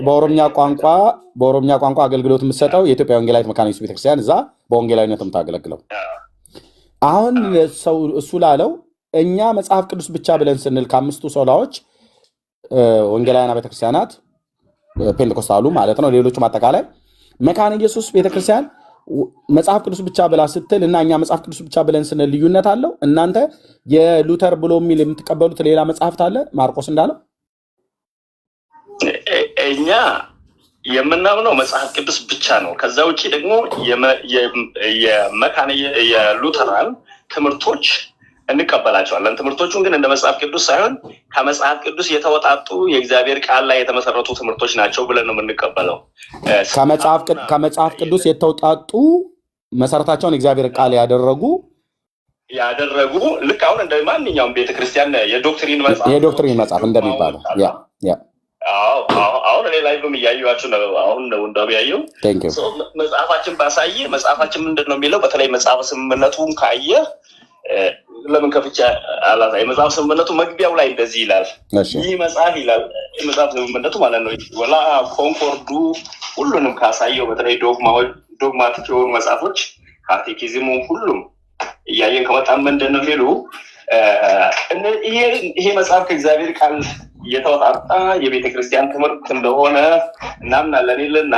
በኦሮምኛ ቋንቋ አገልግሎት የምትሰጠው የኢትዮጵያ ወንጌላዊት መካነ ኢየሱስ ቤተክርስቲያን እዛ በወንጌላዊነት የምታገለግለው። አሁን ሰው እሱ ላለው እኛ መጽሐፍ ቅዱስ ብቻ ብለን ስንል ከአምስቱ ሶላዎች ወንጌላውያን ቤተክርስቲያናት ፔንቴኮስታሉ ማለት ነው፣ ሌሎችም አጠቃላይ መካነ ኢየሱስ ቤተክርስቲያን መጽሐፍ ቅዱስ ብቻ ብላ ስትል እና እኛ መጽሐፍ ቅዱስ ብቻ ብለን ስንል ልዩነት አለው። እናንተ የሉተር ብሎ የሚል የምትቀበሉት ሌላ መጽሐፍት አለ ማርቆስ እንዳለው። እኛ የምናምነው መጽሐፍ ቅዱስ ብቻ ነው። ከዛ ውጪ ደግሞ የመካነ የሉተራን ትምህርቶች እንቀበላቸዋለን። ትምህርቶቹን ግን እንደ መጽሐፍ ቅዱስ ሳይሆን ከመጽሐፍ ቅዱስ የተወጣጡ የእግዚአብሔር ቃል ላይ የተመሰረቱ ትምህርቶች ናቸው ብለን ነው የምንቀበለው። ከመጽሐፍ ቅዱስ የተውጣጡ መሰረታቸውን የእግዚአብሔር ቃል ያደረጉ ልክ አሁን እንደ ማንኛውም ቤተክርስቲያን የዶክትሪን መጽሐፍ እንደሚባለው አሁን እኔ ላይቭም እያየኋቸው ነው። አሁን ነው እንደሚያየው መጽሐፋችን ባሳየ መጽሐፋችን ምንድን ነው የሚለው? በተለይ መጽሐፍ ስምምነቱን ካየ ለምን ከፍቻ አላዛይ መጽሐፍ ስምምነቱ መግቢያው ላይ እንደዚህ ይላል። ይህ መጽሐፍ ይላል መጽሐፍ ስምምነቱ ማለት ነው። ወላ ኮንኮርዱ ሁሉንም ካሳየው በተለይ ዶግማቲክ የሆኑ መጽሐፎች ካቴኪዝሙ ሁሉም እያየን ከመጣን ምንድን ነው የሚሉ ይሄ መጽሐፍ ከእግዚአብሔር ቃል የተወጣጣ የቤተክርስቲያን ትምህርት እንደሆነ እናምናለን ይልና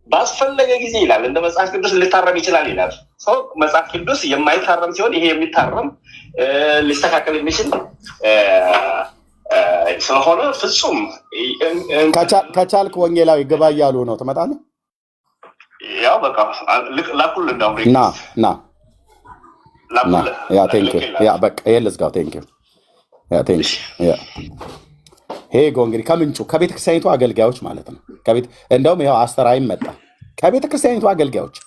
ባስፈለገ ጊዜ ይላል እንደ መጽሐፍ ቅዱስ ሊታረም ይችላል ይላል። ሰው መጽሐፍ ቅዱስ የማይታረም ሲሆን ይሄ የሚታረም ሊስተካከል የሚችል ስለሆነ ፍጹም ከቻልክ ወንጌላዊ ግባ እያሉ ነው። ትመጣለህ? ያው በቃ ላኩል እንደው ና ያ ቴንክ ዩ ያ በቃ የለዝጋው ቴንክ ዩ ያ ቴንክ ዩ ያ ሄጎ እንግዲህ ከምንጩ ከቤተክርስቲያኒቱ አገልጋዮች ማለት ነው። እንደውም ይኸው አስተራይም መጣ ከቤተክርስቲያኒቱ አገልጋዮች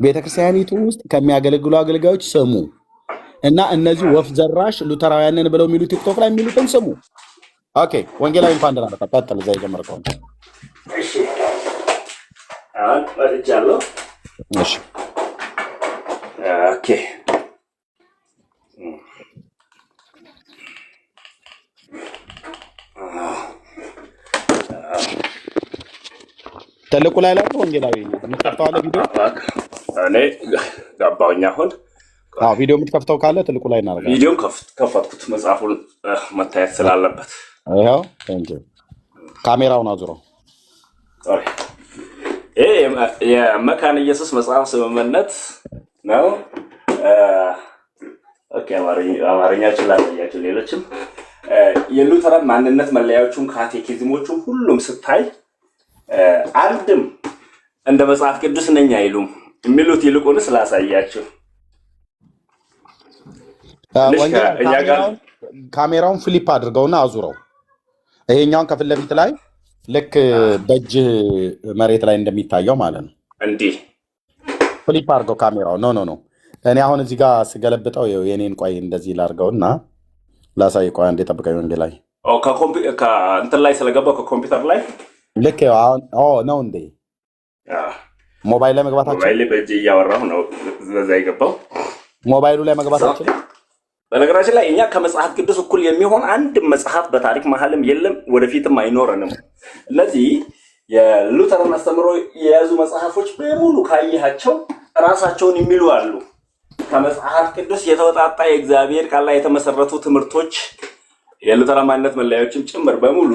ቤተክርስቲያኒቱ ውስጥ ከሚያገለግሉ አገልጋዮች ስሙ እና እነዚህ ወፍ ዘራሽ ሉተራውያንን ብለው የሚሉ ቲክቶክ ላይ የሚሉትን ስሙ። ኦኬ ወንጌላዊ እንኳን ደህና መጣ። ቀጥል እዛ የጀመርከው። እሺ አሁን ወርጃለሁ። እሺ ኦኬ ትልቁ ላይ ላይ ወንጌላዊ የምትከፍተው አለ ቪዲዮ እኔ ገባሁኝ። አሁን ቪዲዮ የምትከፍተው ካለ ትልቁ ላይ እናደርጋለን። ቪዲዮን ከፈትኩት መጽሐፉን መታየት ስላለበት ይኸው ካሜራውን አዙረው። ይሄ የመካነ ኢየሱስ መጽሐፍ ስምምነት ነው። ኦኬ አማርኛችን ላሳያችሁ። ሌሎችም የሉተራን ማንነት መለያዎቹን ካቴኪዝሞቹን ሁሉም ስታይ አንድም እንደ መጽሐፍ ቅዱስ ነኝ አይሉም የሚሉት ይልቁንስ ላሳያችሁ። ካሜራውን ፍሊፕ አድርገውና አዙረው። ይሄኛውን ከፊት ለፊት ላይ ልክ በእጅ መሬት ላይ እንደሚታየው ማለት ነው። እንዲህ ፍሊፕ አድርገው ካሜራው። ኖ እኔ አሁን እዚህ ጋር ስገለብጠው የኔን ቆይ እንደዚህ ላድርገውና ላሳይ። ቆይ አንዴ ጠብቀኝ። ወንጌ ላይ ከእንትን ላይ ስለገባው ከኮምፒውተር ላይ ልክ አሁን ነው እንዴ? ሞባይል ላይ መግባታችን ሞባይል በእጅ እያወራሁ ነው። በዛ የገባው ሞባይሉ ላይ መግባታችን። በነገራችን ላይ እኛ ከመጽሐፍ ቅዱስ እኩል የሚሆን አንድ መጽሐፍ በታሪክ መሀልም የለም፣ ወደፊትም አይኖረንም። እነዚህ የሉተርን አስተምሮ የያዙ መጽሐፎች በሙሉ ካየሃቸው ራሳቸውን የሚሉ አሉ። ከመጽሐፍ ቅዱስ የተወጣጣ የእግዚአብሔር ቃል ላይ የተመሰረቱ ትምህርቶች የሉተራን ማንነት መለያዎችም ጭምር በሙሉ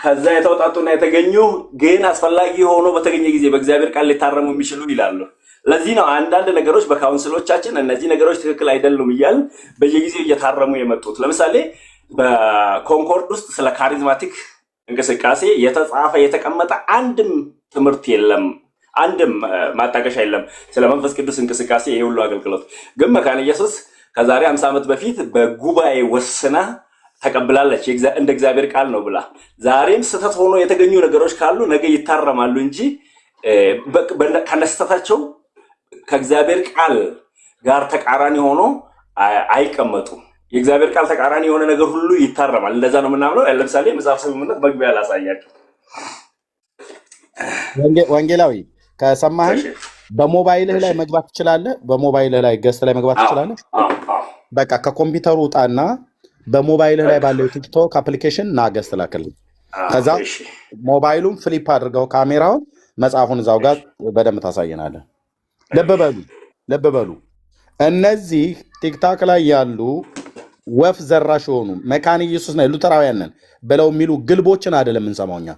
ከዛ የተወጣጡና የተገኙ ግን አስፈላጊ ሆኖ በተገኘ ጊዜ በእግዚአብሔር ቃል ሊታረሙ የሚችሉ ይላሉ። ለዚህ ነው አንዳንድ ነገሮች በካውንስሎቻችን እነዚህ ነገሮች ትክክል አይደሉም እያል በየጊዜው እየታረሙ የመጡት። ለምሳሌ በኮንኮርድ ውስጥ ስለ ካሪዝማቲክ እንቅስቃሴ የተጻፈ የተቀመጠ አንድም ትምህርት የለም፣ አንድም ማጣቀሻ የለም ስለ መንፈስ ቅዱስ እንቅስቃሴ። ይሄ ሁሉ አገልግሎት ግን መካነ ኢየሱስ ከዛሬ 50 ዓመት በፊት በጉባኤ ወስና ተቀብላለች እንደ እግዚአብሔር ቃል ነው ብላ። ዛሬም ስህተት ሆኖ የተገኙ ነገሮች ካሉ ነገ ይታረማሉ እንጂ ከነስተታቸው ከእግዚአብሔር ቃል ጋር ተቃራኒ ሆኖ አይቀመጡም። የእግዚአብሔር ቃል ተቃራኒ የሆነ ነገር ሁሉ ይታረማል። እንደዛ ነው የምናምነው። ለምሳሌ መጽሐፍ ስምምነት መግቢያ ላሳያቸው። ወንጌላዊ ከሰማህን በሞባይልህ ላይ መግባት ትችላለህ። በሞባይልህ ላይ ገስት ላይ መግባት ትችላለህ። በቃ ከኮምፒውተሩ ውጣና በሞባይልህ ላይ ባለው ቲክቶክ አፕሊኬሽን ና ገስት ላክልኝ። ከዛ ሞባይሉን ፍሊፕ አድርገው ካሜራውን መጽሐፉን እዛው ጋር በደንብ ታሳየናለህ። ልብ በሉ እነዚህ ቲክታክ ላይ ያሉ ወፍ ዘራሽ የሆኑ መካነ ኢየሱስ ነው ሉተራውያን ነን ብለው የሚሉ ግልቦችን አይደለም የምንሰማው እኛ።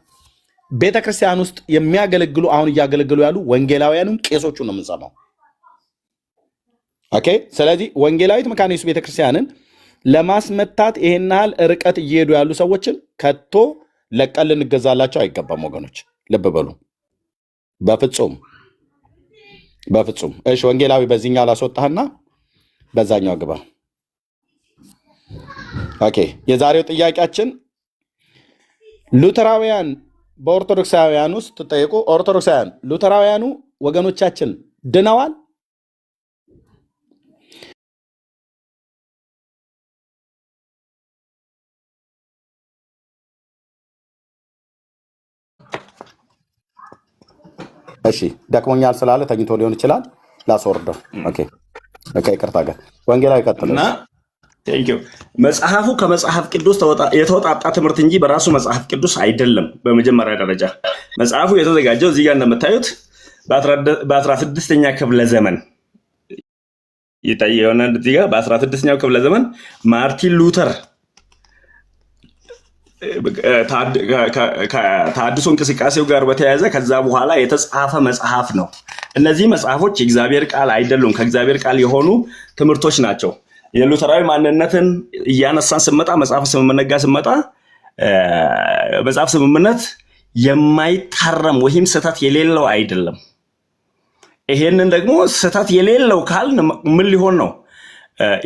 ቤተክርስቲያን ውስጥ የሚያገለግሉ አሁን እያገለገሉ ያሉ ወንጌላውያንም ቄሶቹን ነው የምንሰማው። ኦኬ። ስለዚህ ወንጌላዊት መካነ ኢየሱስ ቤተክርስቲያንን ለማስመታት ይሄን ያህል ርቀት እየሄዱ ያሉ ሰዎችን ከቶ ለቀን ልንገዛላቸው አይገባም ወገኖች፣ ልብ በሉ። በፍጹም በፍጹም። እሺ ወንጌላዊ በዚህኛው ላስወጣህና በዛኛው ግባ። ኦኬ። የዛሬው ጥያቄያችን ሉተራውያን በኦርቶዶክሳውያን ውስጥ ተጠየቁ። ኦርቶዶክሳውያን ሉተራውያኑ ወገኖቻችን ድነዋል? እሺ ደክሞኛል ስላለ ተኝቶ ሊሆን ይችላል። ላስወርደው። ኦኬ ኦኬ። ይቅርታ ጋር ወንጌላዊ ቀጥልና መጽሐፉ ከመጽሐፍ ቅዱስ የተወጣጣ ትምህርት እንጂ በራሱ መጽሐፍ ቅዱስ አይደለም። በመጀመሪያ ደረጃ መጽሐፉ የተዘጋጀው እዚህ ጋር እንደምታዩት በ16ኛ ክፍለ ዘመን የሆነ እዚህ ጋር በ16ኛው ክፍለ ዘመን ማርቲን ሉተር ከታድሶ እንቅስቃሴው ጋር በተያያዘ ከዛ በኋላ የተጻፈ መጽሐፍ ነው። እነዚህ መጽሐፎች የእግዚአብሔር ቃል አይደሉም፣ ከእግዚአብሔር ቃል የሆኑ ትምህርቶች ናቸው። የሉተራዊ ማንነትን እያነሳን ስመጣ መጽሐፍ ስምምነት ጋር ስመጣ መጽሐፍ ስምምነት የማይታረም ወይም ስህተት የሌለው አይደለም። ይሄንን ደግሞ ስህተት የሌለው ካል ምን ሊሆን ነው?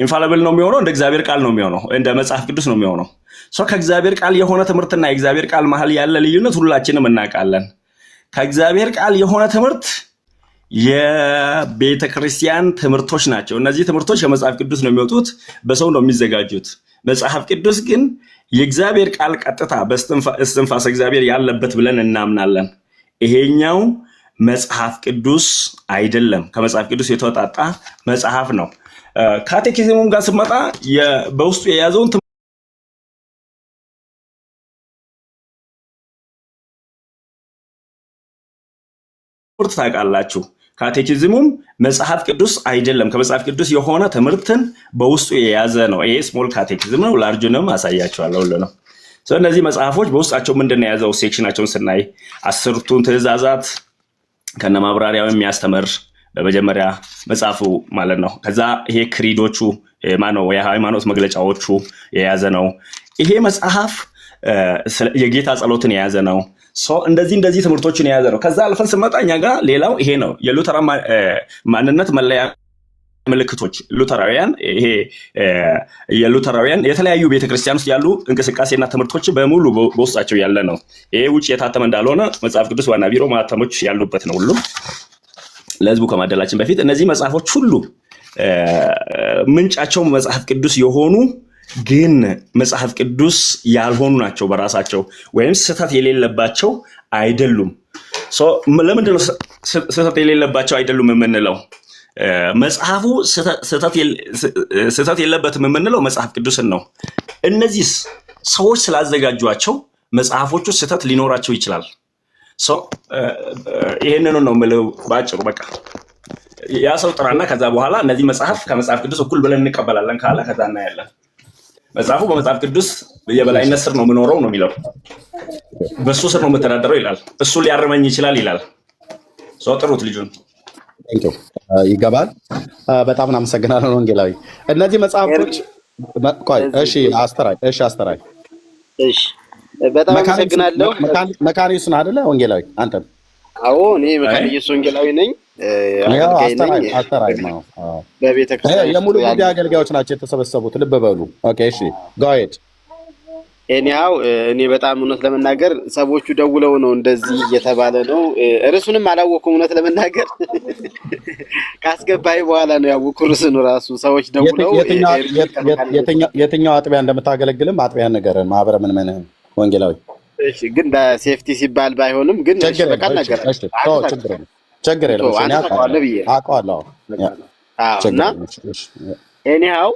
ኢንፋሊብል ነው የሚሆነው፣ እንደ እግዚአብሔር ቃል ነው የሚሆነው፣ እንደ መጽሐፍ ቅዱስ ነው የሚሆነው። ከእግዚአብሔር ቃል የሆነ ትምህርትና የእግዚአብሔር ቃል መሀል ያለ ልዩነት ሁላችንም እናውቃለን። ከእግዚአብሔር ቃል የሆነ ትምህርት የቤተ ክርስቲያን ትምህርቶች ናቸው። እነዚህ ትምህርቶች ከመጽሐፍ ቅዱስ ነው የሚወጡት፣ በሰው ነው የሚዘጋጁት። መጽሐፍ ቅዱስ ግን የእግዚአብሔር ቃል ቀጥታ በእስትንፋሰ እግዚአብሔር ያለበት ብለን እናምናለን። ይሄኛው መጽሐፍ ቅዱስ አይደለም፣ ከመጽሐፍ ቅዱስ የተወጣጣ መጽሐፍ ነው። ካቴኪዝሙም ጋር ስመጣ በውስጡ የያዘውን ትምህርት ታውቃላችሁ። ካቴኪዝሙም መጽሐፍ ቅዱስ አይደለም፣ ከመጽሐፍ ቅዱስ የሆነ ትምህርትን በውስጡ የያዘ ነው። ይሄ ስሞል ካቴኪዝም ነው፣ ላርጁንም አሳያችኋለሁ። ሁሉ ነው። እነዚህ መጽሐፎች በውስጣቸው ምንድን ነው የያዘው? ሴክሽናቸውን ስናይ 10ቱን ትእዛዛት ከነማብራሪያው የሚያስተምር በመጀመሪያ መጽሐፉ ማለት ነው። ከዛ ይሄ ክሪዶቹ ማነው የሃይማኖት መግለጫዎቹ የያዘ ነው። ይሄ መጽሐፍ የጌታ ጸሎትን የያዘ ነው። እንደዚህ ትምህርቶችን የያዘ ነው። ከዛ አልፈን ስመጣ እኛ ጋር ሌላው ይሄ ነው የሉተራ ማንነት መለያ ምልክቶች። ሉተራውያን ይሄ የሉተራውያን የተለያዩ ቤተክርስቲያን ውስጥ ያሉ እንቅስቃሴና ትምህርቶች በሙሉ በውስጣቸው ያለ ነው። ይሄ ውጭ የታተመ እንዳልሆነ መጽሐፍ ቅዱስ ዋና ቢሮ ማተሞች ያሉበት ነው። ሁሉም ለህዝቡ ከማደላችን በፊት እነዚህ መጽሐፎች ሁሉ ምንጫቸው መጽሐፍ ቅዱስ የሆኑ ግን መጽሐፍ ቅዱስ ያልሆኑ ናቸው በራሳቸው፣ ወይም ስህተት የሌለባቸው አይደሉም። ለምንድን ነው ስህተት የሌለባቸው አይደሉም የምንለው? መጽሐፉ ስህተት የለበትም የምንለው መጽሐፍ ቅዱስን ነው። እነዚህ ሰዎች ስላዘጋጇቸው መጽሐፎቹ ስህተት ሊኖራቸው ይችላል። ይህንኑ ነው የምለው በአጭሩ። በቃ ያ ሰው ጥራና ከዛ በኋላ እነዚህ መጽሐፍ ከመጽሐፍ ቅዱስ እኩል ብለን እንቀበላለን ካለ ከዛ እናያለን። መጽሐፉ በመጽሐፍ ቅዱስ የበላይነት ስር ነው የምኖረው ነው የሚለው፣ በሱ ስር ነው የምተዳደረው ይላል። እሱ ሊያርመኝ ይችላል ይላል። ጥሩት ልጁን ይገባል። በጣም እናመሰግናለን ወንጌላዊ። እነዚህ መጽሐፎች እሺ አስተራይ በጣም አመሰግናለሁ። መካነ ኢየሱስ አይደለ ወንጌላዊ? አንተም? አዎ እኔ መካነ ኢየሱስ ወንጌላዊ ነኝ። አስተራይ ነው። በቤተ ክርስቲያን የሙሉ ጉዳይ አገልጋዮች ናቸው የተሰበሰቡት። ልብ በሉ። ኦኬ እሺ፣ ጎ አሄድ። ኤኒሃው እኔ በጣም እውነት ለመናገር ሰዎቹ ደውለው ነው እንደዚህ እየተባለ ነው። ርዕሱንም አላወኩም እውነት ለመናገር ካስገባይ በኋላ ነው ያወኩ ርዕሱን ራሱ ሰዎች ደውለው የትኛው አጥቢያ እንደምታገለግልም አጥቢያ ነገርን ማህበረ ምንመንህም ወንጌላዊ። እሺ ግን ለሴፍቲ ሲባል ባይሆንም ግን በቃ ነገር ችግር የለውም አውቀዋለሁ። እና ኤኒሃው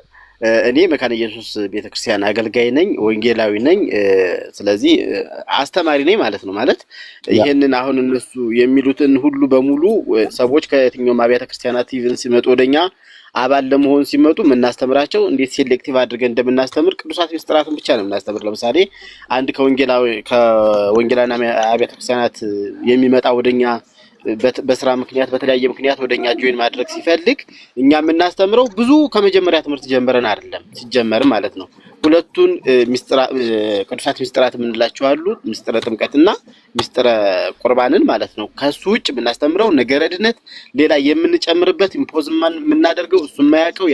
እኔ መካነ ኢየሱስ ቤተክርስቲያን አገልጋይ ነኝ፣ ወንጌላዊ ነኝ። ስለዚህ አስተማሪ ነኝ ማለት ነው። ማለት ይሄንን አሁን እነሱ የሚሉትን ሁሉ በሙሉ ሰዎች ከየትኛውም አብያተ ክርስቲያናት ኢቭን ሲመጡ ወደኛ አባል ለመሆን ሲመጡ የምናስተምራቸው እንዴት ሴሌክቲቭ አድርገን እንደምናስተምር ቅዱሳት ምስጢራትን ብቻ ነው የምናስተምር። ለምሳሌ አንድ ከወንጌላውያን አብያተ ክርስቲያናት የሚመጣ ወደኛ በስራ ምክንያት በተለያየ ምክንያት ወደኛ ጆይን ማድረግ ሲፈልግ እኛ የምናስተምረው ብዙ ከመጀመሪያ ትምህርት ጀምረን አይደለም ሲጀመር ማለት ነው። ሁለቱን ቅዱሳት ምስጢራት የምንላቸው አሉ፣ ምስጢረ ጥምቀትና ምስጢረ ቁርባንን ማለት ነው። ከሱ ውጭ የምናስተምረው ነገረ ድነት ሌላ የምንጨምርበት ኢምፖዝማን የምናደርገው እሱ የማያውቀው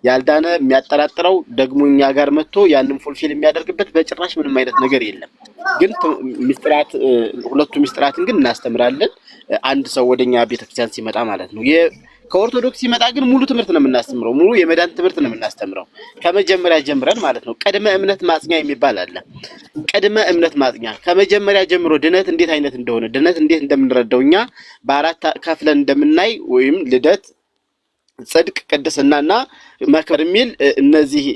ያልዳነ የሚያጠራጥረው ደግሞ እኛ ጋር መጥቶ ያንን ፉልፊል የሚያደርግበት በጭራሽ ምንም አይነት ነገር የለም። ግን ምስጢራት ሁለቱ ምስጢራትን ግን እናስተምራለን። አንድ ሰው ወደኛ ቤተክርስቲያን ሲመጣ ማለት ነው። ከኦርቶዶክስ ሲመጣ ግን ሙሉ ትምህርት ነው የምናስተምረው፣ ሙሉ የመዳን ትምህርት ነው የምናስተምረው ከመጀመሪያ ጀምረን ማለት ነው። ቅድመ እምነት ማጽኛ የሚባል አለ። ቅድመ እምነት ማጽኛ ከመጀመሪያ ጀምሮ ድነት እንዴት አይነት እንደሆነ ድነት እንዴት እንደምንረዳው እኛ በአራት ከፍለን እንደምናይ ወይም ልደት፣ ጽድቅ፣ ቅድስናና መክበር የሚል እነዚህ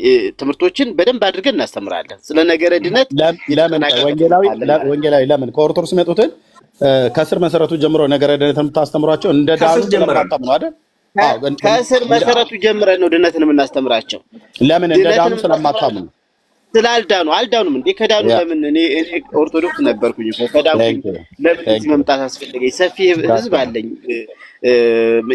ትምህርቶችን በደንብ አድርገን እናስተምራለን። ስለ ነገረ ድነት ወንጌላዊ ለምን ከኦርቶዶክስ መጡትን ከስር መሰረቱ ጀምሮ ነገረ ድነትን የምታስተምሯቸው እንደ ዳሩ ስለማታምኑ አይደል? ከስር መሰረቱ ጀምረን ነው ድነትን የምናስተምራቸው። ለምን እንደ ዳሩ ስለማታምኑ? ስላልዳኑ አልዳኑም እንዴ? ከዳኑ ለምን? እኔ ኦርቶዶክስ ነበርኩኝ እኮ ከዳንኩኝ ለምን እዚህ መምጣት አስፈለገኝ? ሰፊ ህዝብ አለኝ፣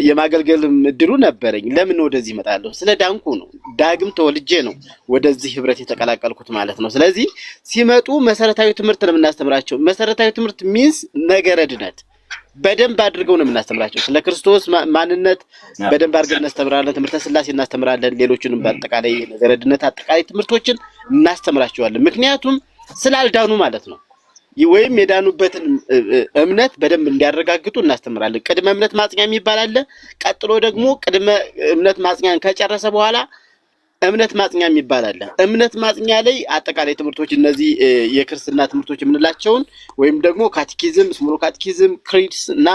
የማገልገል እድሉ ነበረኝ። ለምን ወደዚህ እመጣለሁ? ስለ ዳንኩ ነው። ዳግም ተወልጄ ነው ወደዚህ ህብረት የተቀላቀልኩት ማለት ነው። ስለዚህ ሲመጡ መሰረታዊ ትምህርት ነው የምናስተምራቸው። መሰረታዊ ትምህርት ሚንስ ነገረ ድነት በደንብ አድርገው ነው የምናስተምራቸው። ስለ ክርስቶስ ማንነት በደንብ አድርገን እናስተምራለን። ትምህርተ ስላሴ እናስተምራለን። ሌሎችንም በአጠቃላይ ነገረ ድነት አጠቃላይ ትምህርቶችን እናስተምራቸዋለን። ምክንያቱም ስላልዳኑ ማለት ነው። ወይም የዳኑበትን እምነት በደንብ እንዲያረጋግጡ እናስተምራለን። ቅድመ እምነት ማጽኛ የሚባል አለ። ቀጥሎ ደግሞ ቅድመ እምነት ማጽኛን ከጨረሰ በኋላ እምነት ማጽኛ የሚባል አለ። እምነት ማጽኛ ላይ አጠቃላይ ትምህርቶች እነዚህ የክርስትና ትምህርቶች የምንላቸውን ወይም ደግሞ ካቴኪዝም፣ ስሞል ካቴኪዝም፣ ክሪድስ እና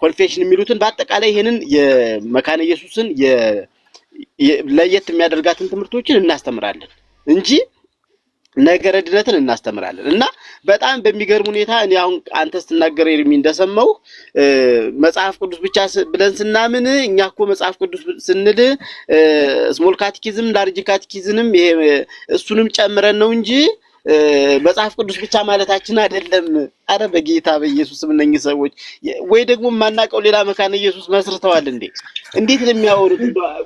ኮንፌሽን የሚሉትን በአጠቃላይ ይሄንን የመካነ ኢየሱስን ለየት የሚያደርጋትን ትምህርቶችን እናስተምራለን እንጂ ነገረ ድነትን እናስተምራለን። እና በጣም በሚገርም ሁኔታ እኔ አሁን አንተ ስትናገር ኤርሚ እንደሰማው መጽሐፍ ቅዱስ ብቻ ብለን ስናምን እኛ እኮ መጽሐፍ ቅዱስ ስንል ስሞል ካቴኪዝም ላርጅ ካቴኪዝምም ይሄ እሱንም ጨምረን ነው እንጂ መጽሐፍ ቅዱስ ብቻ ማለታችን አይደለም። አረ በጌታ በኢየሱስም እነኚህ ሰዎች ወይ ደግሞ የማናውቀው ሌላ መካነ ኢየሱስ መስርተዋል እንዴ? እንዴት ነው የሚያወሩት?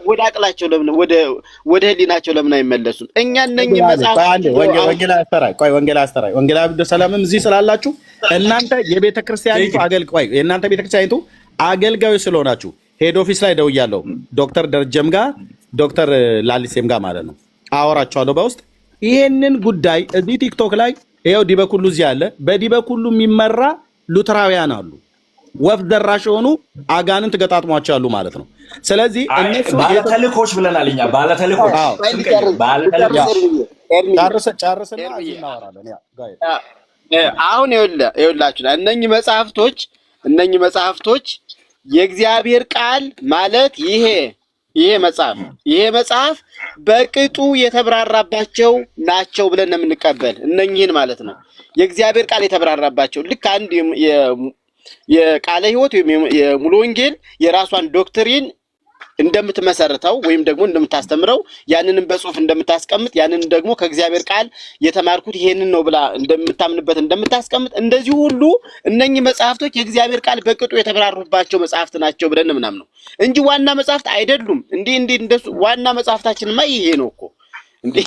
ወደ አቅላቸው ለምን ወደ ህሊናቸው ለምን አይመለሱም? እኛ እነኚህ መጽሐፍ ወንጌል አስተራይ ወንጌላዊ ሰላምም እዚህ ስላላችሁ እናንተ የቤተክርስቲያኒቱ አገልጋዮች ስለሆናችሁ ሄድ ኦፊስ ላይ ደውያለሁ። ዶክተር ደረጀም ጋር ዶክተር ላሊሴም ጋር ማለት ነው አወራቸዋለሁ በውስጥ ይሄንን ጉዳይ እዚህ ቲክቶክ ላይ ይሄው ዲበኩሉ እዚህ አለ። በዲበኩሉ የሚመራ ሉተራውያን አሉ፣ ወፍ ደራሽ የሆኑ አጋንንት ገጣጥሟቸው ያሉ ማለት ነው። ስለዚህ እነሱ ባለተልኮች ብለናል እኛ ባለተልኮች ጨርስና እዚህ እናወራለን። አሁን ይኸውላችሁ እነኚህ መጽሐፍቶች የእግዚአብሔር ቃል ማለት ይሄ መጽሐፍ በቅጡ የተብራራባቸው ናቸው ብለን ነው የምንቀበል። እነኚህን ማለት ነው የእግዚአብሔር ቃል የተብራራባቸው ልክ አንድ የቃለ ሕይወት ወይም የሙሉ ወንጌል የራሷን ዶክትሪን እንደምትመሰርተው ወይም ደግሞ እንደምታስተምረው ያንንም በጽሁፍ እንደምታስቀምጥ ያንን ደግሞ ከእግዚአብሔር ቃል የተማርኩት ይሄንን ነው ብላ እንደምታምንበት እንደምታስቀምጥ እንደዚህ ሁሉ እነኚህ መጽሐፍቶች የእግዚአብሔር ቃል በቅጡ የተብራሩባቸው መጽሐፍት ናቸው ብለን ምናምን ነው እንጂ ዋና መጽሐፍት አይደሉም። እንዴ እንደሱ ዋና መጽሐፍታችንማ ይሄ ነው እኮ እንዴ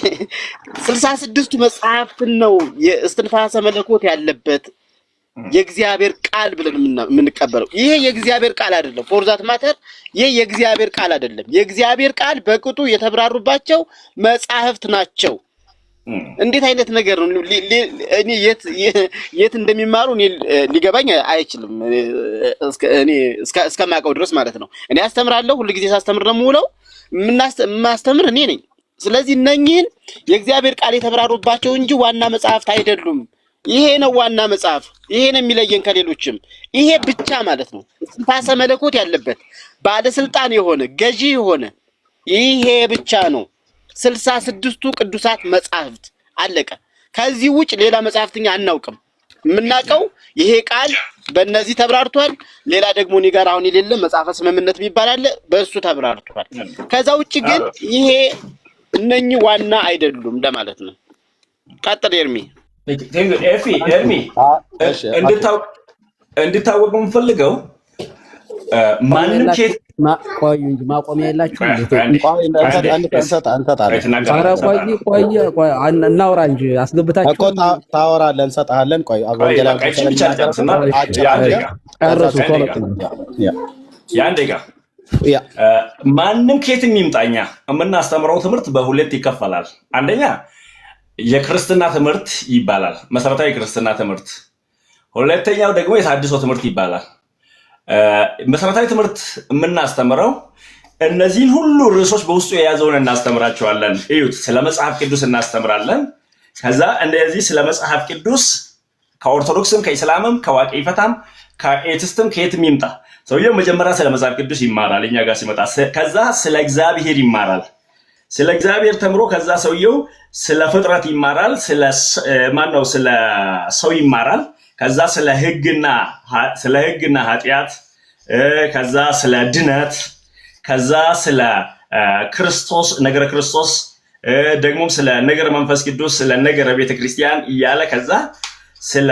66ቱ መጽሐፍትን ነው የእስትንፋሰ መለኮት ያለበት የእግዚአብሔር ቃል ብለን የምንቀበለው። ይሄ የእግዚአብሔር ቃል አይደለም። ፎርዛት ማተር ይሄ የእግዚአብሔር ቃል አይደለም። የእግዚአብሔር ቃል በቅጡ የተብራሩባቸው መጽሐፍት ናቸው። እንዴት አይነት ነገር ነው? እኔ የት እንደሚማሩ እኔ ሊገባኝ አይችልም። እኔ እስከማውቀው ድረስ ማለት ነው። እኔ አስተምራለሁ፣ ሁሉ ጊዜ ሳስተምር ነው የምውለው። ማስተምር እኔ ነኝ። ስለዚህ እነኚህን የእግዚአብሔር ቃል የተብራሩባቸው እንጂ ዋና መጽሐፍት አይደሉም። ይሄ ነው ዋና መጽሐፍ። ይሄ ነው የሚለየን ከሌሎችም። ይሄ ብቻ ማለት ነው ስንፋሰ መለኮት ያለበት ባለስልጣን የሆነ ገዢ የሆነ ይሄ ብቻ ነው። 66ቱ ቅዱሳት መጽሐፍት አለቀ። ከዚህ ውጭ ሌላ መጽሐፍትኛ አናውቅም። የምናውቀው ይሄ ቃል በእነዚህ ተብራርቷል። ሌላ ደግሞ እኔ ጋር አሁን የሌለ መጽሐፈ ስምምነት የሚባል አለ፣ በእሱ ተብራርቷል። ከዛ ውጭ ግን ይሄ እነኚህ ዋና አይደሉም ለማለት ነው። ቀጥል ኤርሚ። ኤርሚ እንድታወቅ የምፈልገው ማንም ኬት ቆዩ እንጂ ማቆሚያ የላችሁ። እናውራ እንጂ አስገብታችሁ እኮ ታወራለህ፣ እንሰጥሃለን። ቆይ ማንም ኬትም ይምጣኛ የምናስተምረው ትምህርት በሁለት ይከፈላል። አንደኛ የክርስትና ትምህርት ይባላል፣ መሰረታዊ ክርስትና ትምህርት። ሁለተኛው ደግሞ የታድሶ ትምህርት ይባላል። መሰረታዊ ትምህርት የምናስተምረው እነዚህን ሁሉ ርዕሶች በውስጡ የያዘውን እናስተምራቸዋለን። እዩት፣ ስለ መጽሐፍ ቅዱስ እናስተምራለን። ከዛ እንደዚህ ስለ መጽሐፍ ቅዱስ ከኦርቶዶክስም ከኢስላምም ከዋቄ ፈታም ከኤቲስትም ከየትም ይምጣ ሰውየው መጀመሪያ ስለ መጽሐፍ ቅዱስ ይማራል። እኛ ጋር ሲመጣ ከዛ ስለ እግዚአብሔር ይማራል። ስለ እግዚአብሔር ተምሮ ከዛ ሰውየው ስለ ፍጥረት ይማራል። ስለ ሰው ይማራል። ከዛ ስለ ሕግና ኃጢአት፣ ከዛ ስለ ድነት፣ ከዛ ስለ ክርስቶስ ነገረ ክርስቶስ፣ ደግሞም ስለ ነገረ መንፈስ ቅዱስ፣ ስለ ነገረ ቤተክርስቲያን እያለ ከዛ ስለ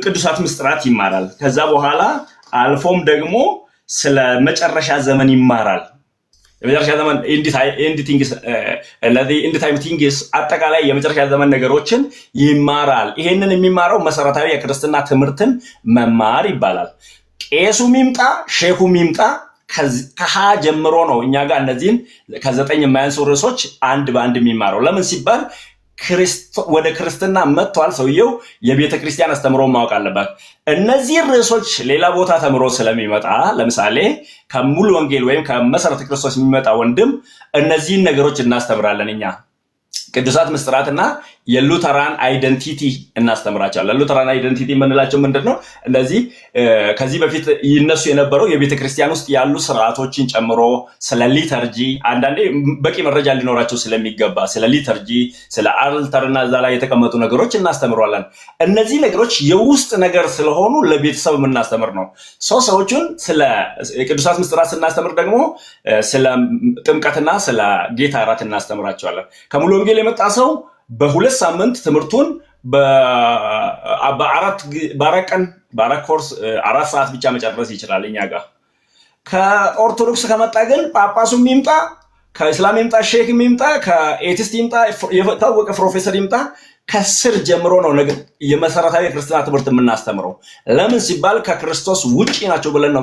ቅዱሳት ምስጢራት ይማራል። ከዛ በኋላ አልፎም ደግሞ ስለ መጨረሻ ዘመን ይማራል። የመጨረሻ ዘመን ኤንድ ታይም ቲንግስ አጠቃላይ የመጨረሻ ዘመን ነገሮችን ይማራል። ይሄንን የሚማረው መሰረታዊ የክርስትና ትምህርትን መማር ይባላል። ቄሱም ይምጣ ሼኩም ይምጣ ከሀ ጀምሮ ነው እኛ ጋር እነዚህን ከ9 የማያንሱ ርዕሶች አንድ በአንድ የሚማረው። ለምን ሲባል ወደ ክርስትና መጥቷል። ሰውየው የቤተ ክርስቲያን አስተምሮ ማወቅ አለበት። እነዚህ ርዕሶች ሌላ ቦታ ተምሮ ስለሚመጣ ለምሳሌ ከሙሉ ወንጌል ወይም ከመሰረተ ክርስቶስ የሚመጣ ወንድም እነዚህን ነገሮች እናስተምራለን። እኛ ቅዱሳት ምስጢራትና የሉተራን አይደንቲቲ እናስተምራቸዋለን። ሉተራን አይደንቲቲ የምንላቸው ምንድን ነው? እነዚህ ከዚህ በፊት ይነሱ የነበረው የቤተ ክርስቲያን ውስጥ ያሉ ስርዓቶችን ጨምሮ ስለ ሊተርጂ አንዳንዴ በቂ መረጃ ሊኖራቸው ስለሚገባ ስለ ሊተርጂ፣ ስለ አልተርና እዛ ላይ የተቀመጡ ነገሮች እናስተምሯለን። እነዚህ ነገሮች የውስጥ ነገር ስለሆኑ ለቤተሰብ የምናስተምር ነው። ሰዎቹን ስለ ቅዱሳት ምስጢራት ስናስተምር ደግሞ ስለ ጥምቀትና ስለ ጌታ እራት እናስተምራቸዋለን። ከሙሉ ወንጌል የመጣ ሰው በ2 ሳምንት ትምህርቱን በአራት ኮርስ 4 ሰዓት ብቻ መጨረስ ይችላል እኛ ጋር። ከኦርቶዶክስ ከመጣ ግን ጳጳሱም ይምጣ፣ ከእስላም ይምጣ፣ ሼክም ይምጣ፣ ከኤቲስት ይምጣ፣ የታወቀ ፕሮፌሰር ይምጣ፣ ከስር ጀምሮ ነው የመሰረታዊ የክርስትና ትምህርት የምናስተምረው። ለምን ሲባል ከክርስቶስ ውጪ ናቸው ብለን ነው